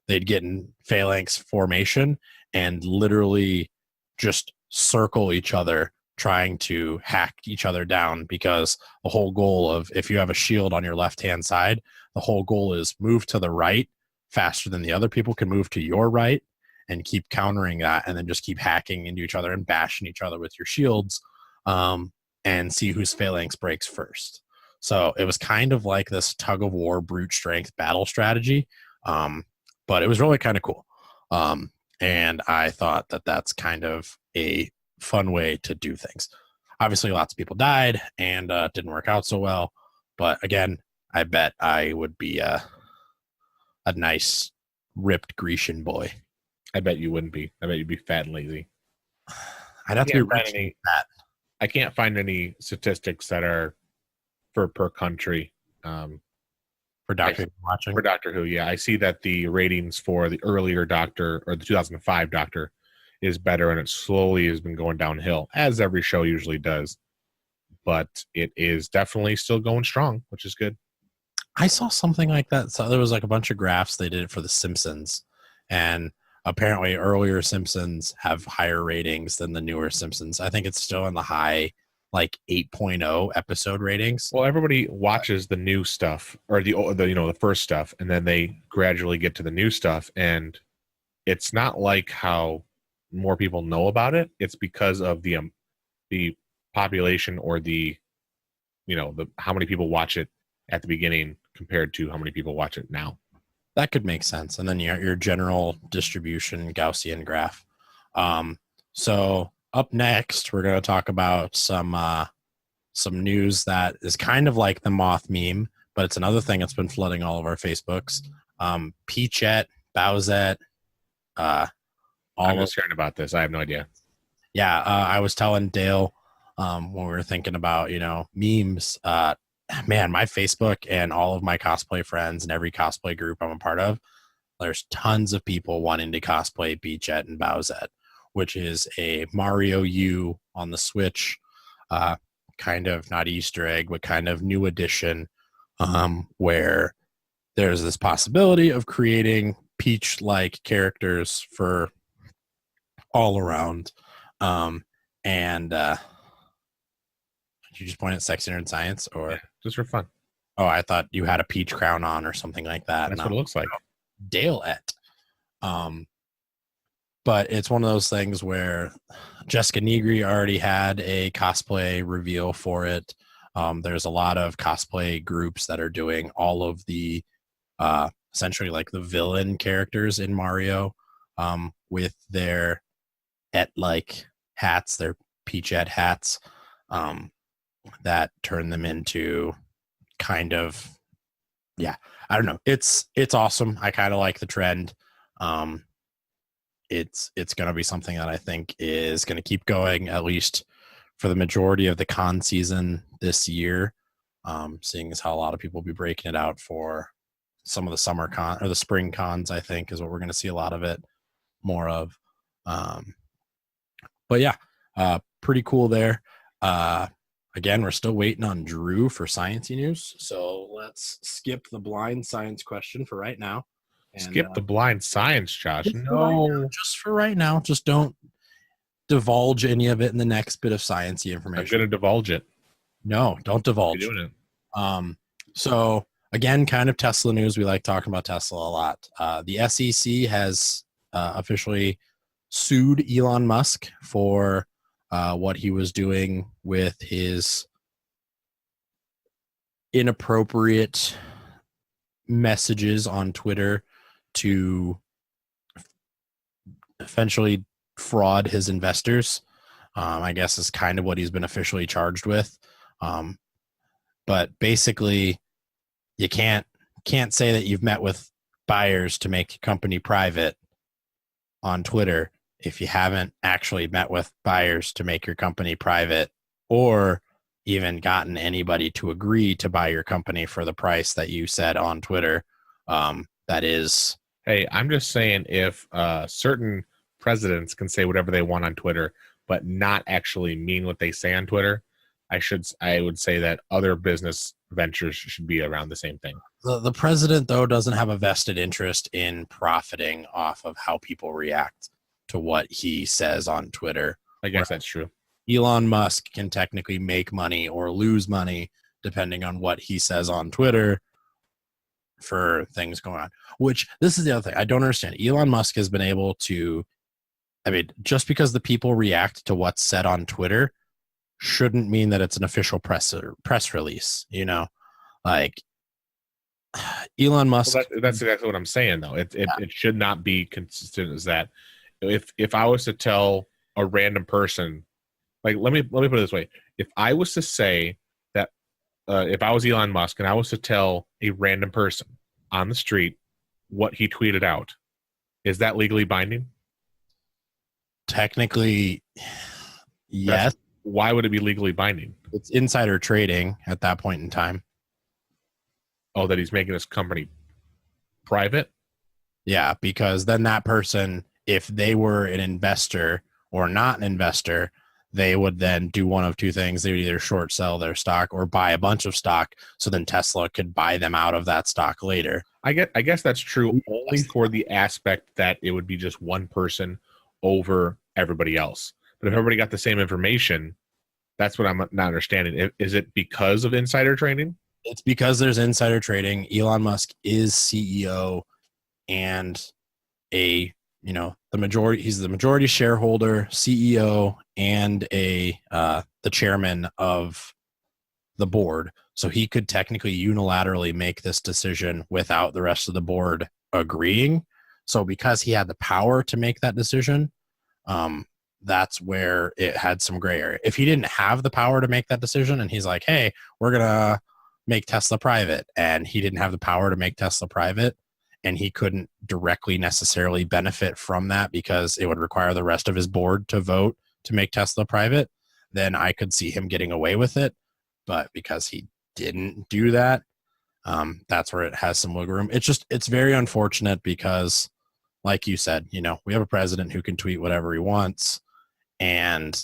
They'd get in phalanx formation and literally just circle each other, trying to hack each other down, because the whole goal of, if you have a shield on your left-hand side, the whole goal is move to the right faster than the other people can move to your right, and keep countering that, and then just keep hacking into each other and bashing each other with your shields, and see whose phalanx breaks first. So it was kind of like this tug of war, brute strength battle strategy, but it was really kind of cool. And I thought that that's kind of a fun way to do things. Obviously, lots of people died, and didn't work out so well. But again, I bet I would be a nice, ripped Grecian boy. I bet you wouldn't be. I bet you'd be fat and lazy. I'd have to be rich and fat. I can't find any statistics that are for per country. For Doctor Who watching? For Doctor Who, yeah. I see that the ratings for the earlier Doctor, or the 2005 Doctor, is better, and it slowly has been going downhill, as every show usually does. But it is definitely still going strong, which is good. I saw something like that. So there was like a bunch of graphs. They did it for The Simpsons, and apparently earlier Simpsons have higher ratings than the newer Simpsons. I think it's still in the high, like 8.0 episode ratings. Well, everybody watches the new stuff, or the first stuff, and then they gradually get to the new stuff, and it's not like how more people know about it. It's because of the population, or the how many people watch it at the beginning compared to how many people watch it now. That could make sense. And then your general distribution Gaussian graph. So up next, we're going to talk about some news that is kind of like the Moth meme, but it's another thing that's been flooding all of our Facebooks. Peachette, Bowsette, I'm just hearing about this. I have no idea. Yeah, I was telling Dale when we were thinking about memes. Man, my Facebook and all of my cosplay friends and every cosplay group I'm a part of, there's tons of people wanting to cosplay Peachette and Bowsette, which is a Mario U on the Switch, kind of not Easter egg, but kind of new edition, where there's this possibility of creating Peach-like characters for all around. And did you just point at SexyNerdScience, or yeah, just for fun? Oh, I thought you had a peach crown on or something like that. That's what it looks like. Dale-et. But it's one of those things where Jessica Negri already had a cosplay reveal for it. There's a lot of cosplay groups that are doing all of the essentially like the villain characters in Mario, with their like hats, their Peachette hats, that turn them into kind of, yeah, I don't know. It's awesome. I kind of like the trend. It's going to be something that I think is going to keep going, at least for the majority of the con season this year, seeing as how a lot of people will be breaking it out for some of the summer con or the spring cons, I think is what we're going to see a lot of it more of. But yeah, pretty cool there. I again, we're still waiting on Drew for sciencey news. So let's skip the blind science question for right now. And, Skip the blind science, Josh. just for right now, No. just for right now. Just don't divulge any of it in the next bit of sciencey I'm information. going to divulge it. No, don't divulge. You're doing it. So again, kind of Tesla news. We like talking about Tesla a lot. The SEC has officially sued Elon Musk for what he was doing with his inappropriate messages on Twitter to essentially fraud his investors. I guess is kind of what he's been officially charged with. But basically, you can't say that you've met with buyers to make your company private on Twitter if you haven't actually met with buyers to make your company private, or even gotten anybody to agree to buy your company for the price that you said on Twitter. That is, Hey, I'm just saying, if certain presidents can say whatever they want on Twitter, but not actually mean what they say on Twitter, I would say that other business ventures should be around the same thing. the president, though, doesn't have a vested interest in profiting off of how people react to what he says on Twitter. I guess that's true. Elon Musk can technically make money or lose money depending on what he says on Twitter for things going on. Which, this is the other thing I don't understand. Elon Musk has been able to, I mean, just because the people react to what's said on Twitter shouldn't mean that it's an official press release, you know? Like, Elon Musk. Well, that's exactly what I'm saying, though. It should not be consistent as that. If I was to tell a random person, like, let me put it this way: if I was to say that, if I was Elon Musk and I was to tell a random person on the street what he tweeted out, is that legally binding? Technically, yes. Why would it be legally binding? It's insider trading at that point in time. Oh, that he's making his company private? Yeah, because then that person, if they were an investor or not an investor, they would then do one of two things. They would either short sell their stock or buy a bunch of stock, so then Tesla could buy them out of that stock later. I guess that's true only for the aspect that it would be just one person over everybody else. But if everybody got the same information, that's what I'm not understanding. Is it because of insider trading? It's because there's insider trading. Elon Musk is CEO and he's the majority shareholder, CEO, and the chairman of the board. So he could technically unilaterally make this decision without the rest of the board agreeing. So because he had the power to make that decision, that's where it had some gray area. If he didn't have the power to make that decision and he's like, hey, we're going to make Tesla private, and he didn't have the power to make Tesla private, and he couldn't directly necessarily benefit from that because it would require the rest of his board to vote to make Tesla private, then I could see him getting away with it. But because he didn't do that, that's where it has some wiggle room. It's very unfortunate because, like you said, we have a president who can tweet whatever he wants, and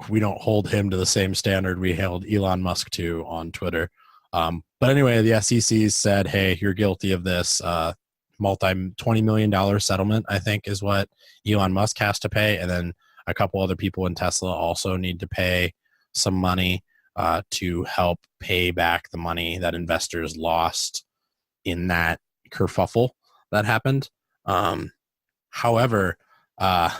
we don't hold him to the same standard we held Elon Musk to on Twitter. But anyway, the SEC said, hey, you're guilty of this $20 million settlement, I think, is what Elon Musk has to pay. And then a couple other people in Tesla also need to pay some money to help pay back the money that investors lost in that kerfuffle that happened. However, Elon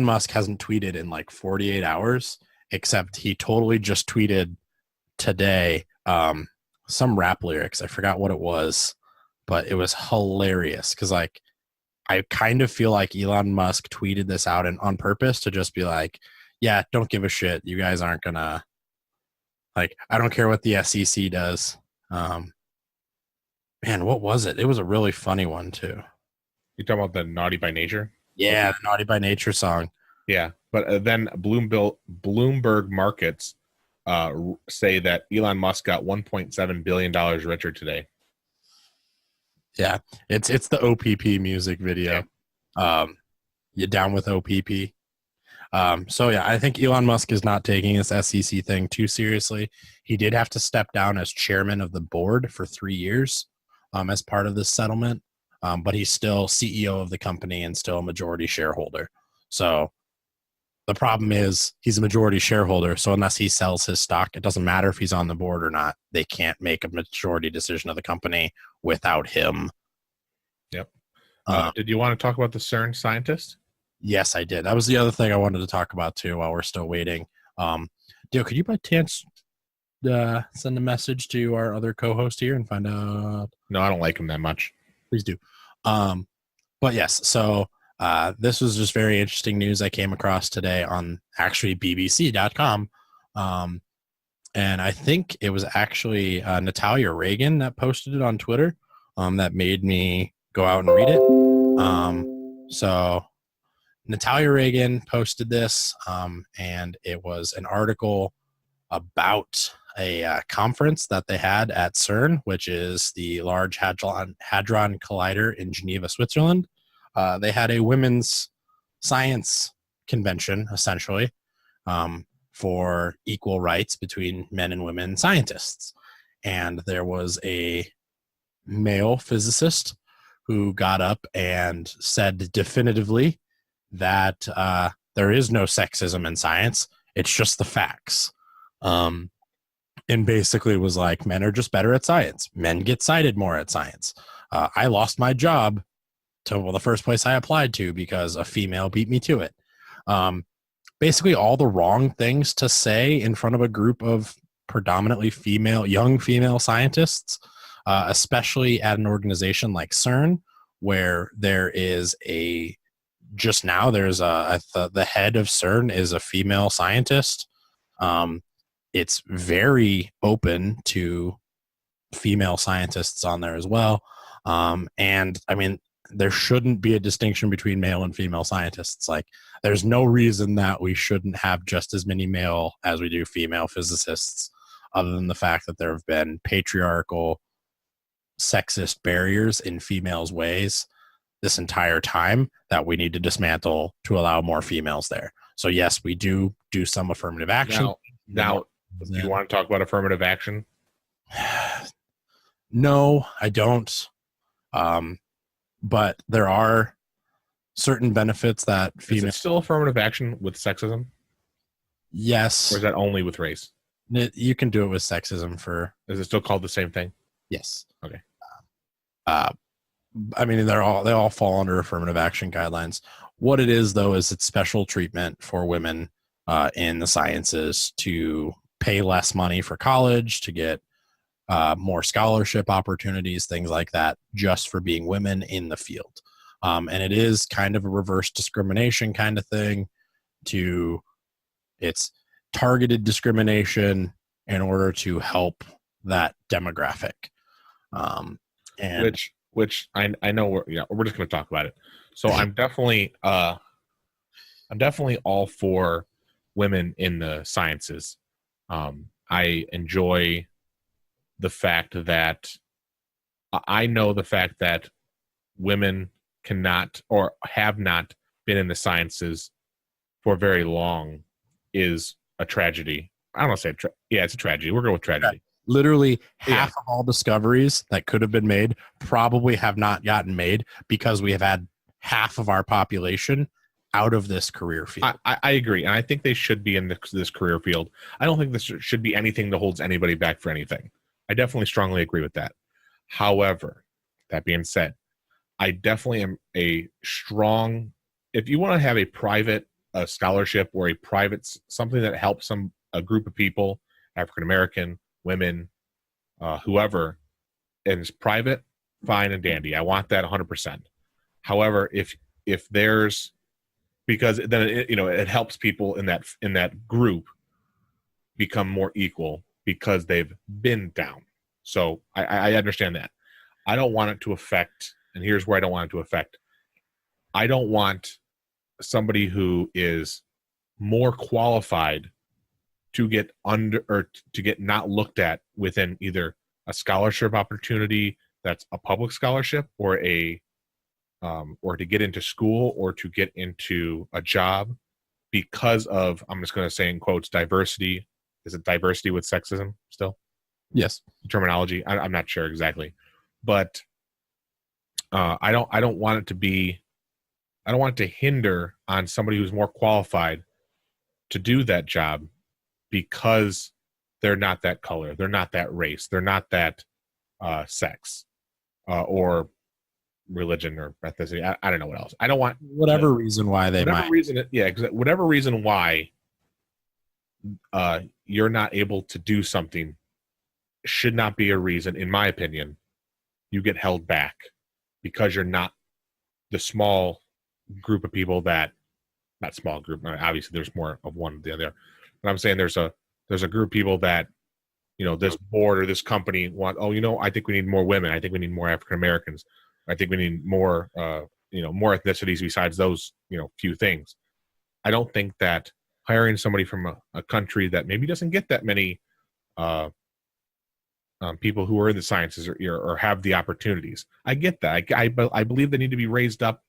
Musk hasn't tweeted in like 48 hours, except he totally just tweeted today some rap lyrics. I forgot what it was, but it was hilarious because I kind of feel like Elon Musk tweeted this out on purpose to just be like, yeah, don't give a shit. You guys aren't gonna, I don't care what the SEC does. Man, what was it? It was a really funny one too. You talking about the Naughty by Nature? Yeah, the Naughty by Nature song. Yeah, but then Bloomberg markets say that Elon Musk got $1.7 billion richer today. Yeah, it's the OPP music video. You down with OPP? So yeah, I think Elon Musk is not taking this SEC thing too seriously. He did have to step down as chairman of the board for 3 years as part of this settlement, but he's still CEO of the company and still a majority shareholder. So the problem is he's a majority shareholder. So unless he sells his stock, it doesn't matter if he's on the board or not. They can't make a majority decision of the company without him. Yep. Uh, Did you want to talk about the Cern Scientist? Yes, I did. That was the other thing I wanted to talk about too while we're still waiting. Dio, could you by chance send a message to our other co-host here and find out? No, I don't like him that much. Please do. But yes, so this was just very interesting news I came across today on actually BBC.com. And I think it was actually Natalia Reagan that posted it on Twitter that made me go out and read it. So Natalia Reagan posted this, and it was an article about a conference that they had at CERN, which is the Large Hadron Collider in Geneva, Switzerland. They had a women's science convention, essentially, for equal rights between men and women scientists. And there was a male physicist who got up and said definitively that there is no sexism in science. It's just the facts. And basically was like, men are just better at science. Men get cited more at science. I lost my job to the first place I applied to because a female beat me to it. Basically all the wrong things to say in front of a group of predominantly young female scientists, especially at an organization like CERN, where there is the head of CERN is a female scientist. It's very open to female scientists on there as well. And I mean, there shouldn't be a distinction between male and female scientists. Like, there's no reason that we shouldn't have just as many male as we do female physicists, other than the fact that there have been patriarchal, sexist barriers in females' ways this entire time that we need to dismantle to allow more females there. So yes, we do some affirmative action. Now, do you want to talk about affirmative action? No, I don't. But there are certain benefits that Is it still affirmative action with sexism? Yes. Or is that only with race? You can do it with sexism for. Is it still called the same thing? Yes. Okay. I mean, they all fall under affirmative action guidelines. What it is, though, is it's special treatment for women in the sciences to pay less money for college, to get more scholarship opportunities, things like that, just for being women in the field. And it is kind of a reverse discrimination kind of thing. It's targeted discrimination in order to help that demographic. And which I know we're just going to talk about it. So I'm definitely all for women in the sciences. I enjoy the fact that women cannot or have not been in the sciences for very long is a tragedy. I don't want to say it's a tragedy. We're going with tragedy. Literally half of all discoveries that could have been made probably have not gotten made because we have had half of our population out of this career field. I agree. And I think they should be in this career field. I don't think this should be anything that holds anybody back for anything. I definitely strongly agree with that. However, that being said, I definitely am if you want to have a private scholarship or a private something that helps a group of people, African-American, women, whoever, and it's private, fine and dandy. I want that 100%. However, if there's, because then it helps people in that group become more equal because they've been down. So I understand that. I don't want it to affect, and here's where I don't want it to affect. I don't want somebody who is more qualified to get not looked at within either a scholarship opportunity that's a public scholarship or or to get into school or to get into a job because of, I'm just going to say in quotes, diversity. Is it diversity with sexism still? Yes. Terminology. I'm not sure exactly, but I don't want it to be. I don't want it to hinder on somebody who's more qualified to do that job because they're not that color, they're not that race, they're not that sex or religion or ethnicity. I don't know what else. I don't want Whatever reason why they might. Whatever reason why you're not able to do something should not be a reason, in my opinion, you get held back because you're not the small group of people that, not small group, obviously there's more of one than the other, but I'm saying there's a group of people that, this board or this company want, I think we need more women, I think we need more African Americans, I think we need more more ethnicities besides those few things. I don't think that hiring somebody from a country that maybe doesn't get that many people who are in the sciences or have the opportunities. I get that. I believe they need to be raised up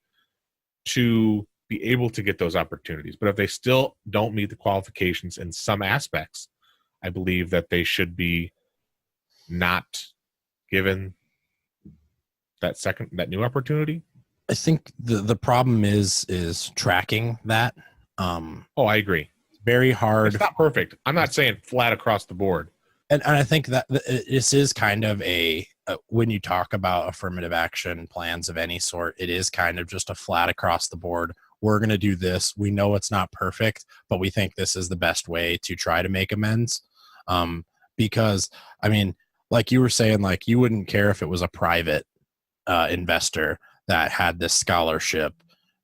to be able to get those opportunities. But if they still don't meet the qualifications in some aspects, I believe that they should be not given that new opportunity. I think the problem is tracking that. I agree. Very hard. It's not perfect. I'm not saying flat across the board. And I think that this is kind of when you talk about affirmative action plans of any sort, it is kind of just a flat across the board. We're going to do this. We know it's not perfect, but we think this is the best way to try to make amends. Because, I mean, like you were saying, like you wouldn't care if it was a private investor that had this scholarship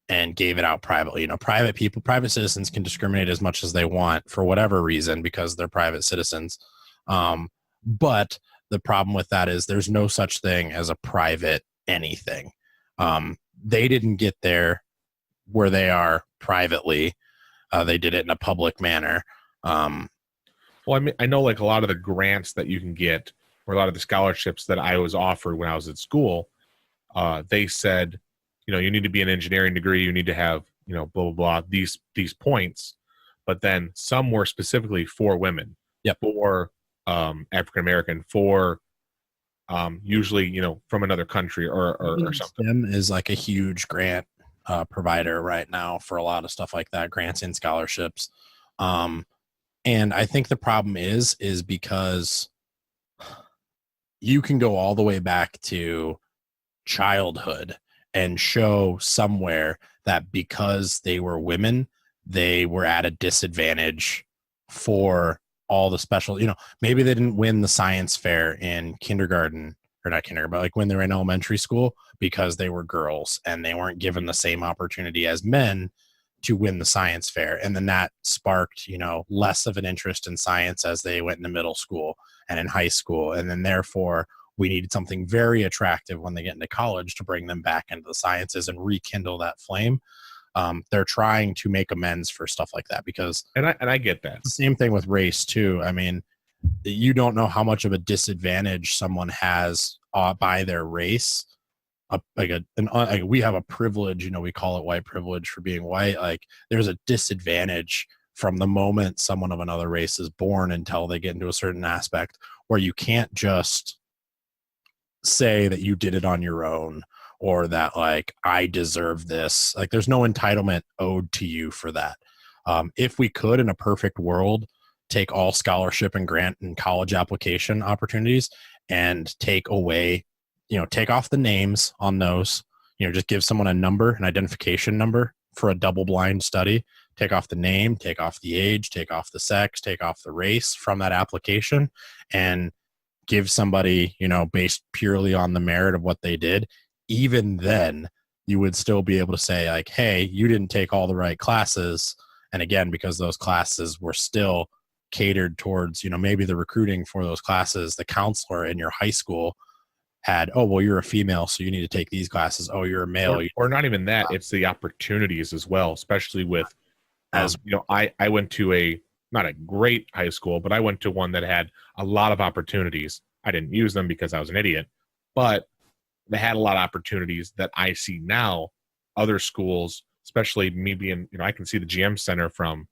and gave it out privately. Private citizens can discriminate as much as they want for whatever reason because they're private citizens. But the problem with that is there's no such thing as a private anything. They didn't get there where they are privately. They did it in a public manner. Well, I mean, I know like a lot of the grants that you can get or a lot of the scholarships that I was offered when I was at school, they said, you need to be an engineering degree. You need to have, blah, blah, blah, these points. But then some were specifically for women. Yep. For African American, for usually from another country or something. STEM is like a huge grant provider right now for a lot of stuff like that, grants and scholarships. And I think the problem is because you can go all the way back to childhood and show somewhere that because they were women, they were at a disadvantage for all the special, maybe they didn't win the science fair in kindergarten or not kindergarten, but like when they were in elementary school because they were girls and they weren't given the same opportunity as men to win the science fair. And then that sparked, less of an interest in science as they went into middle school and in high school. And then therefore we needed something very attractive when they get into college to bring them back into the sciences and rekindle that flame. They're trying to make amends for stuff like that because, and I get that. The same thing with race too. I mean, you don't know how much of a disadvantage someone has by their race. We have a privilege, we call it white privilege for being white. Like there's a disadvantage from the moment someone of another race is born until they get into a certain aspect where you can't just say that you did it on your own or that like I deserve this. Like there's no entitlement owed to you for that. If we could in a perfect world take all scholarship and grant and college application opportunities and take away, take off the names on those, just give someone a number, an identification number for a double blind study, take off the name, take off the age, take off the sex, take off the race from that application and give somebody, based purely on the merit of what they did. Even then you would still be able to say like, hey, you didn't take all the right classes. And again, because those classes were still catered towards, maybe the recruiting for those classes, the counselor in your high school had, oh, well, you're a female, so you need to take these classes. Oh, you're a male. Or not even that. It's the opportunities as well, especially with, I went to not a great high school, but I went to one that had a lot of opportunities. I didn't use them because I was an idiot, but they had a lot of opportunities that I see now other schools especially me being, I can see the GM Center from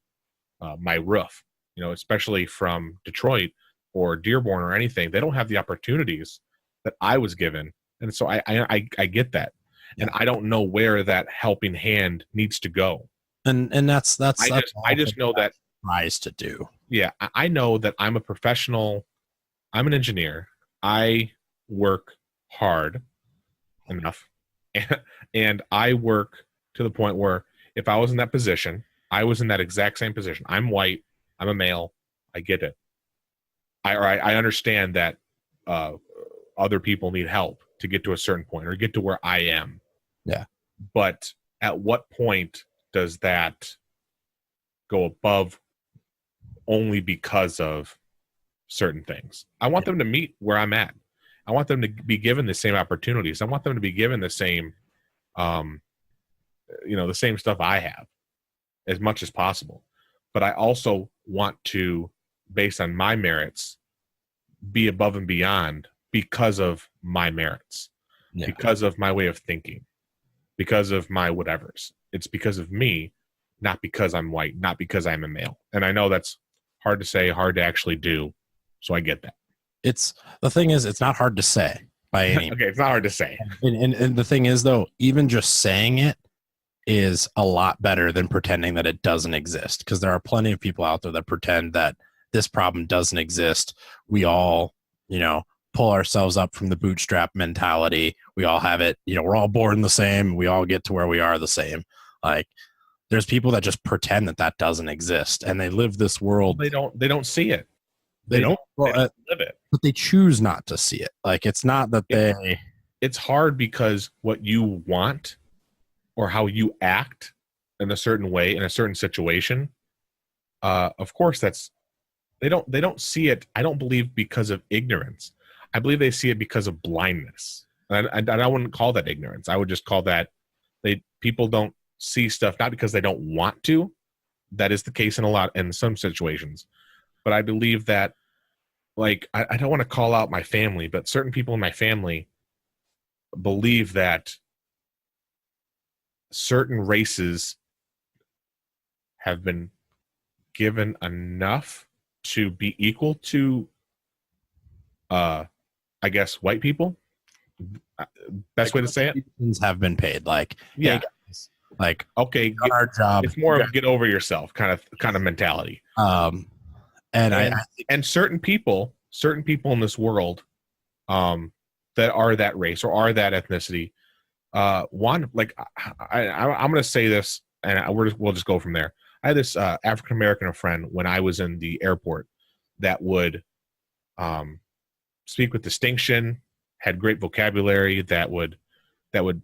my roof, especially from Detroit or Dearborn or anything. They don't have the opportunities that I was given. And so I get that. Yeah. And I don't know where that helping hand needs to go. And that's I just know that tries to do. Yeah, I know that I'm a professional. I'm an engineer. I work hard enough, and I work to the point where if I was in that position, I was in that exact same position. I'm white. I'm a male. I get it. I understand that other people need help to get to a certain point or get to where I am. Yeah. But at what point does that go above only because of certain things? I want them to meet where I'm at. I want them to be given the same opportunities. I want them to be given the same, the same stuff I have as much as possible. But I also want to, based on my merits, be above and beyond because of my merits, because of my way of thinking, because of my whatevers. It's because of me, not because I'm white, not because I'm a male. And I know that's hard to say, hard to actually do. So I get that. The thing is, it's not hard to say by any. Okay, it's not hard to say. And the thing is, though, even just saying it is a lot better than pretending that it doesn't exist. Because there are plenty of people out there that pretend that this problem doesn't exist. We all, pull ourselves up from the bootstrap mentality. We all have it. We're all born the same. We all get to where we are the same. Like, there's people that just pretend that doesn't exist, and they live this world. They don't see it. They don't live it. But they choose not to see it. Like, it's not that it's hard because what you want or how you act in a certain way in a certain situation, of course they don't see it. I don't believe because of ignorance. I believe they see it because of blindness. And I wouldn't call that ignorance. I would just call that people don't see stuff not because they don't want to. That is the case in some situations. But I believe that, like, I don't want to call out my family, but certain people in my family believe that certain races have been given enough to be equal to, I guess, white people. Best way to say it. Have been paid. Like, yeah. Hey guys, like, okay, our job. It's more of get over yourself kind of mentality. And certain people in this world, that are that race or are that ethnicity, I'm going to say this, and we'll just go from there. I had this African American friend when I was in the airport that would speak with distinction, had great vocabulary, that would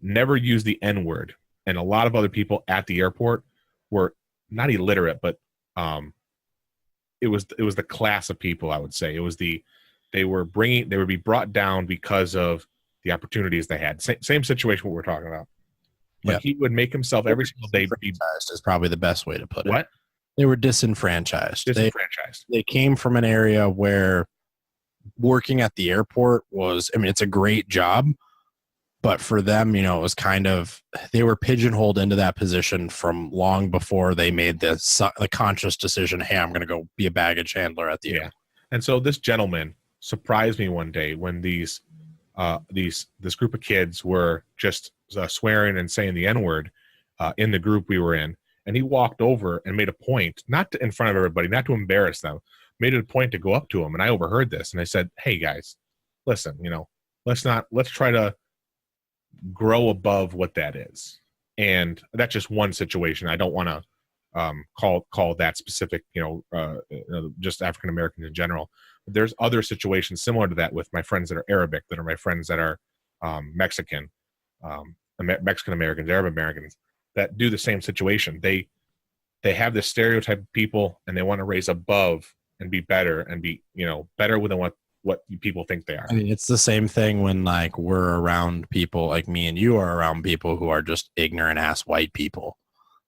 never use the N-word. And a lot of other people at the airport were not illiterate, but it was the class of people, I would say. It was they would be brought down because of the opportunities they had. Same situation what we're talking about. But he would make himself every single day disenfranchised is probably the best way to put it. What? They were disenfranchised. Disenfranchised. They came from an area where working at the airport was, it's a great job, but for them, it was kind of, they were pigeonholed into that position from long before they made the conscious decision, hey, I'm going to go be a baggage handler at the airport. And so this gentleman surprised me one day when this group of kids were just swearing and saying the N-word in the group we were in. And he walked over and made a point, not in front of everybody, not to embarrass them, made it a point to go up to him. And I overheard this. And I said, hey, guys, listen, let's try to grow above what that is. And that's just one situation. I don't want to call that specific, just African Americans in general. But there's other situations similar to that with my friends that are Arabic, that are my friends that are Mexican, Mexican Americans, Arab Americans, that do the same situation. They have this stereotype of people, and they want to raise above and be better and be, better than what people think they are. It's the same thing when, like, we're around people like me and you are around people who are just ignorant ass white people.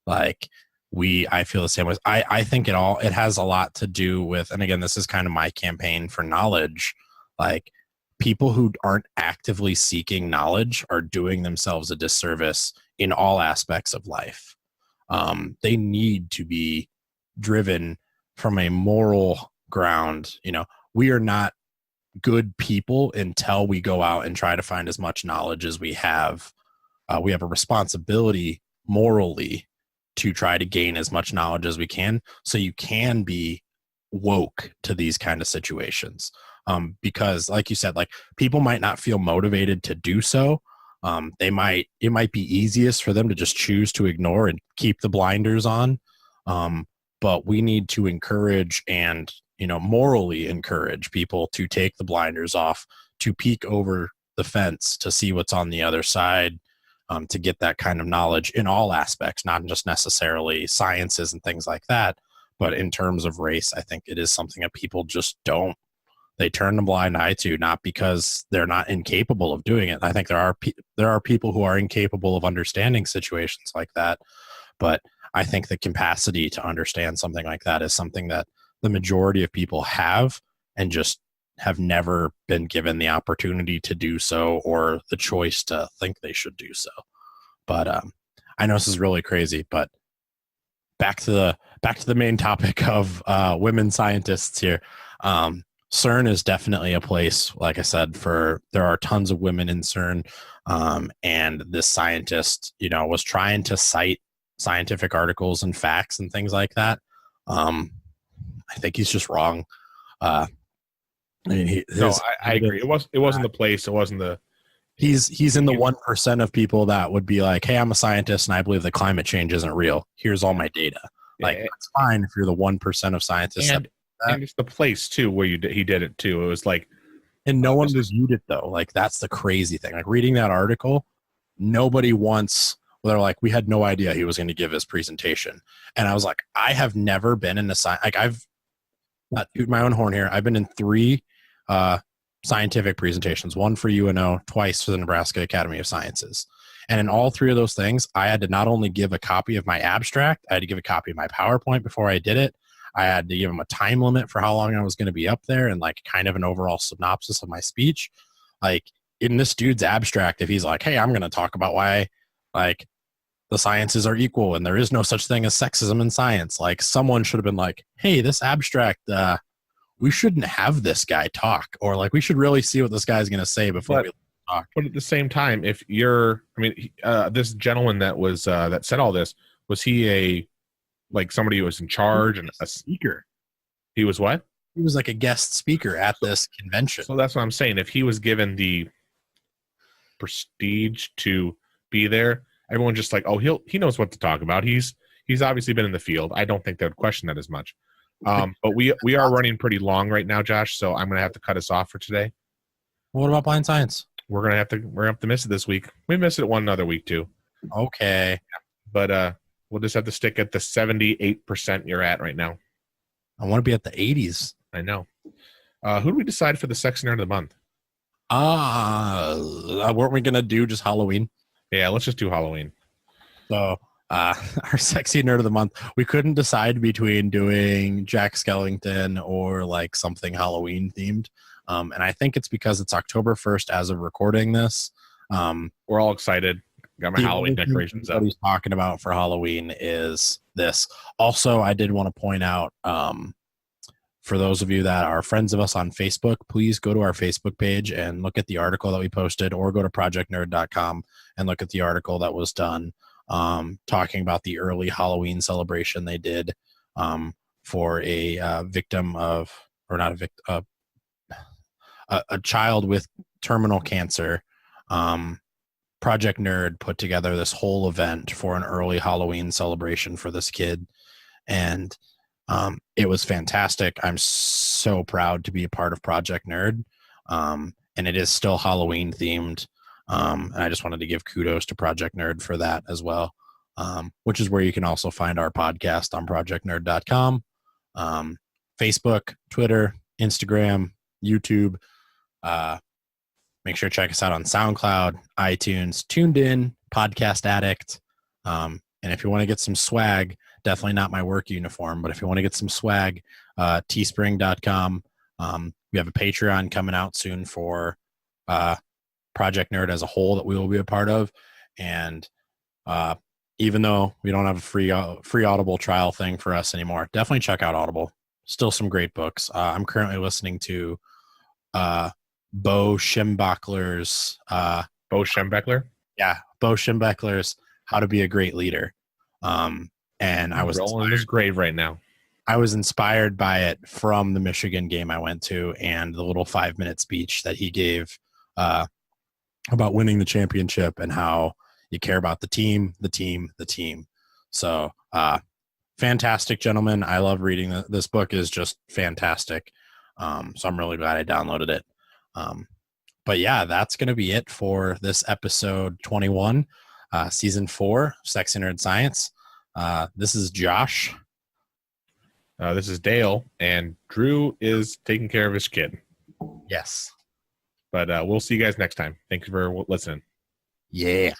Like, I feel the same way. I think it has a lot to do with, and again, this is kind of my campaign for knowledge. Like, people who aren't actively seeking knowledge are doing themselves a disservice in all aspects of life. They need to be driven from a moral ground. We are not good people until we go out and try to find as much knowledge as we have. We have a responsibility morally to try to gain as much knowledge as we can, so you can be woke to these kind of situations. Because like you said, like, people might not feel motivated to do so. It might be easiest for them to just choose to ignore and keep the blinders on. But we need to encourage and, morally encourage people to take the blinders off, to peek over the fence, to see what's on the other side, to get that kind of knowledge in all aspects, not just necessarily sciences and things like that, but in terms of race. I think it is something that people just don't. They turn a blind eye to, not because they're not incapable of doing it. I think there are people who are incapable of understanding situations like that, but I think the capacity to understand something like that is something that the majority of people have, and just have never been given the opportunity to do so, or the choice to think they should do so. But I know this is really crazy, but back to the main topic of women scientists here. CERN is definitely a place, like I said, there are tons of women in CERN, and this scientist, was trying to cite scientific articles and facts and things like that. I think he's just wrong. I agree. It wasn't the place. It wasn't the. He's in the 1% of people that would be like, hey, I'm a scientist and I believe that climate change isn't real. Here's all my data. Like, it's fine if you're the 1% of scientists. And it's the place too where he did it too. It was like, and no one reviewed it though. Like, that's the crazy thing. Like, reading that article, nobody once. They're like, we had no idea he was going to give his presentation, and I was like, I have never been in a science. Like, I've not toot my own horn here. I've been in 3 scientific presentations, one for UNO, twice for the Nebraska Academy of Sciences, and in all 3 of those things, I had to not only give a copy of my abstract, I had to give a copy of my PowerPoint before I did it. I had to give him a time limit for how long I was going to be up there, and like kind of an overall synopsis of my speech. Like, in this dude's abstract, if he's like, hey, I'm going to talk about why, like, the sciences are equal and there is no such thing as sexism in science, like, someone should have been like, hey, this abstract, we shouldn't have this guy talk, or like, we should really see what this guy's going to say before we talk. But at the same time, if this gentleman that was that said all this, was he somebody who was in charge and a speaker? He was what? He was like a guest speaker at this convention. So that's what I'm saying. If he was given the prestige to be there, everyone's just like, oh, he knows what to talk about. He's obviously been in the field. I don't think they would question that as much. But we are running pretty long right now, Josh. So I'm gonna have to cut us off for today. What about blind science? We're gonna have to miss it this week. We missed it one other week too. Okay, but we'll just have to stick at the 78% you're at right now. I want to be at the 80s. I know. Who do we decide for the Sexy Nerd of the Month? Weren't we gonna do just Halloween? Yeah, let's just do Halloween. So our Sexy Nerd of the Month, we couldn't decide between doing Jack Skellington or like something Halloween themed. And I think it's because it's October 1st as of recording this. We're all excited. Got my Halloween decorations up. What he's talking about for Halloween is this. Also, I did want to point out, for those of you that are friends of us on Facebook, please go to our Facebook page and look at the article that we posted, or go to projectnerd.com and look at the article that was done, talking about the early Halloween celebration they did for a victim of, or not a victim, a child with terminal cancer. Project Nerd put together this whole event for an early Halloween celebration for this kid, and it was fantastic. I'm so proud to be a part of Project Nerd, and it is still Halloween themed. And I just wanted to give kudos to Project Nerd for that as well, which is where you can also find our podcast on projectnerd.com, Facebook, Twitter, Instagram, YouTube. Make sure to check us out on SoundCloud, iTunes, Tuned In, Podcast Addict. And if you want to get some swag, definitely not my work uniform, but if you want to get some swag, teespring.com. We have a Patreon coming out soon for Project Nerd as a whole that we will be a part of. And even though we don't have a free Audible trial thing for us anymore, definitely check out Audible. Still some great books. I'm currently listening to Bo Schembechler's Bo Schembechler. Bo Schembechler's How to Be a Great Leader. And I was rolling in his grave right now. I was inspired by it from the Michigan game I went to and the little 5-minute speech that he gave about winning the championship and how you care about the team. So fantastic, gentlemen. I love reading. This book is just fantastic. So I'm really glad I downloaded it. But yeah, that's going to be it for this episode 21, season 4, Sexy Nerd Science. This is Josh. This is Dale, and Drew is taking care of his kid. Yes. But we'll see you guys next time. Thanks for listening. Yeah.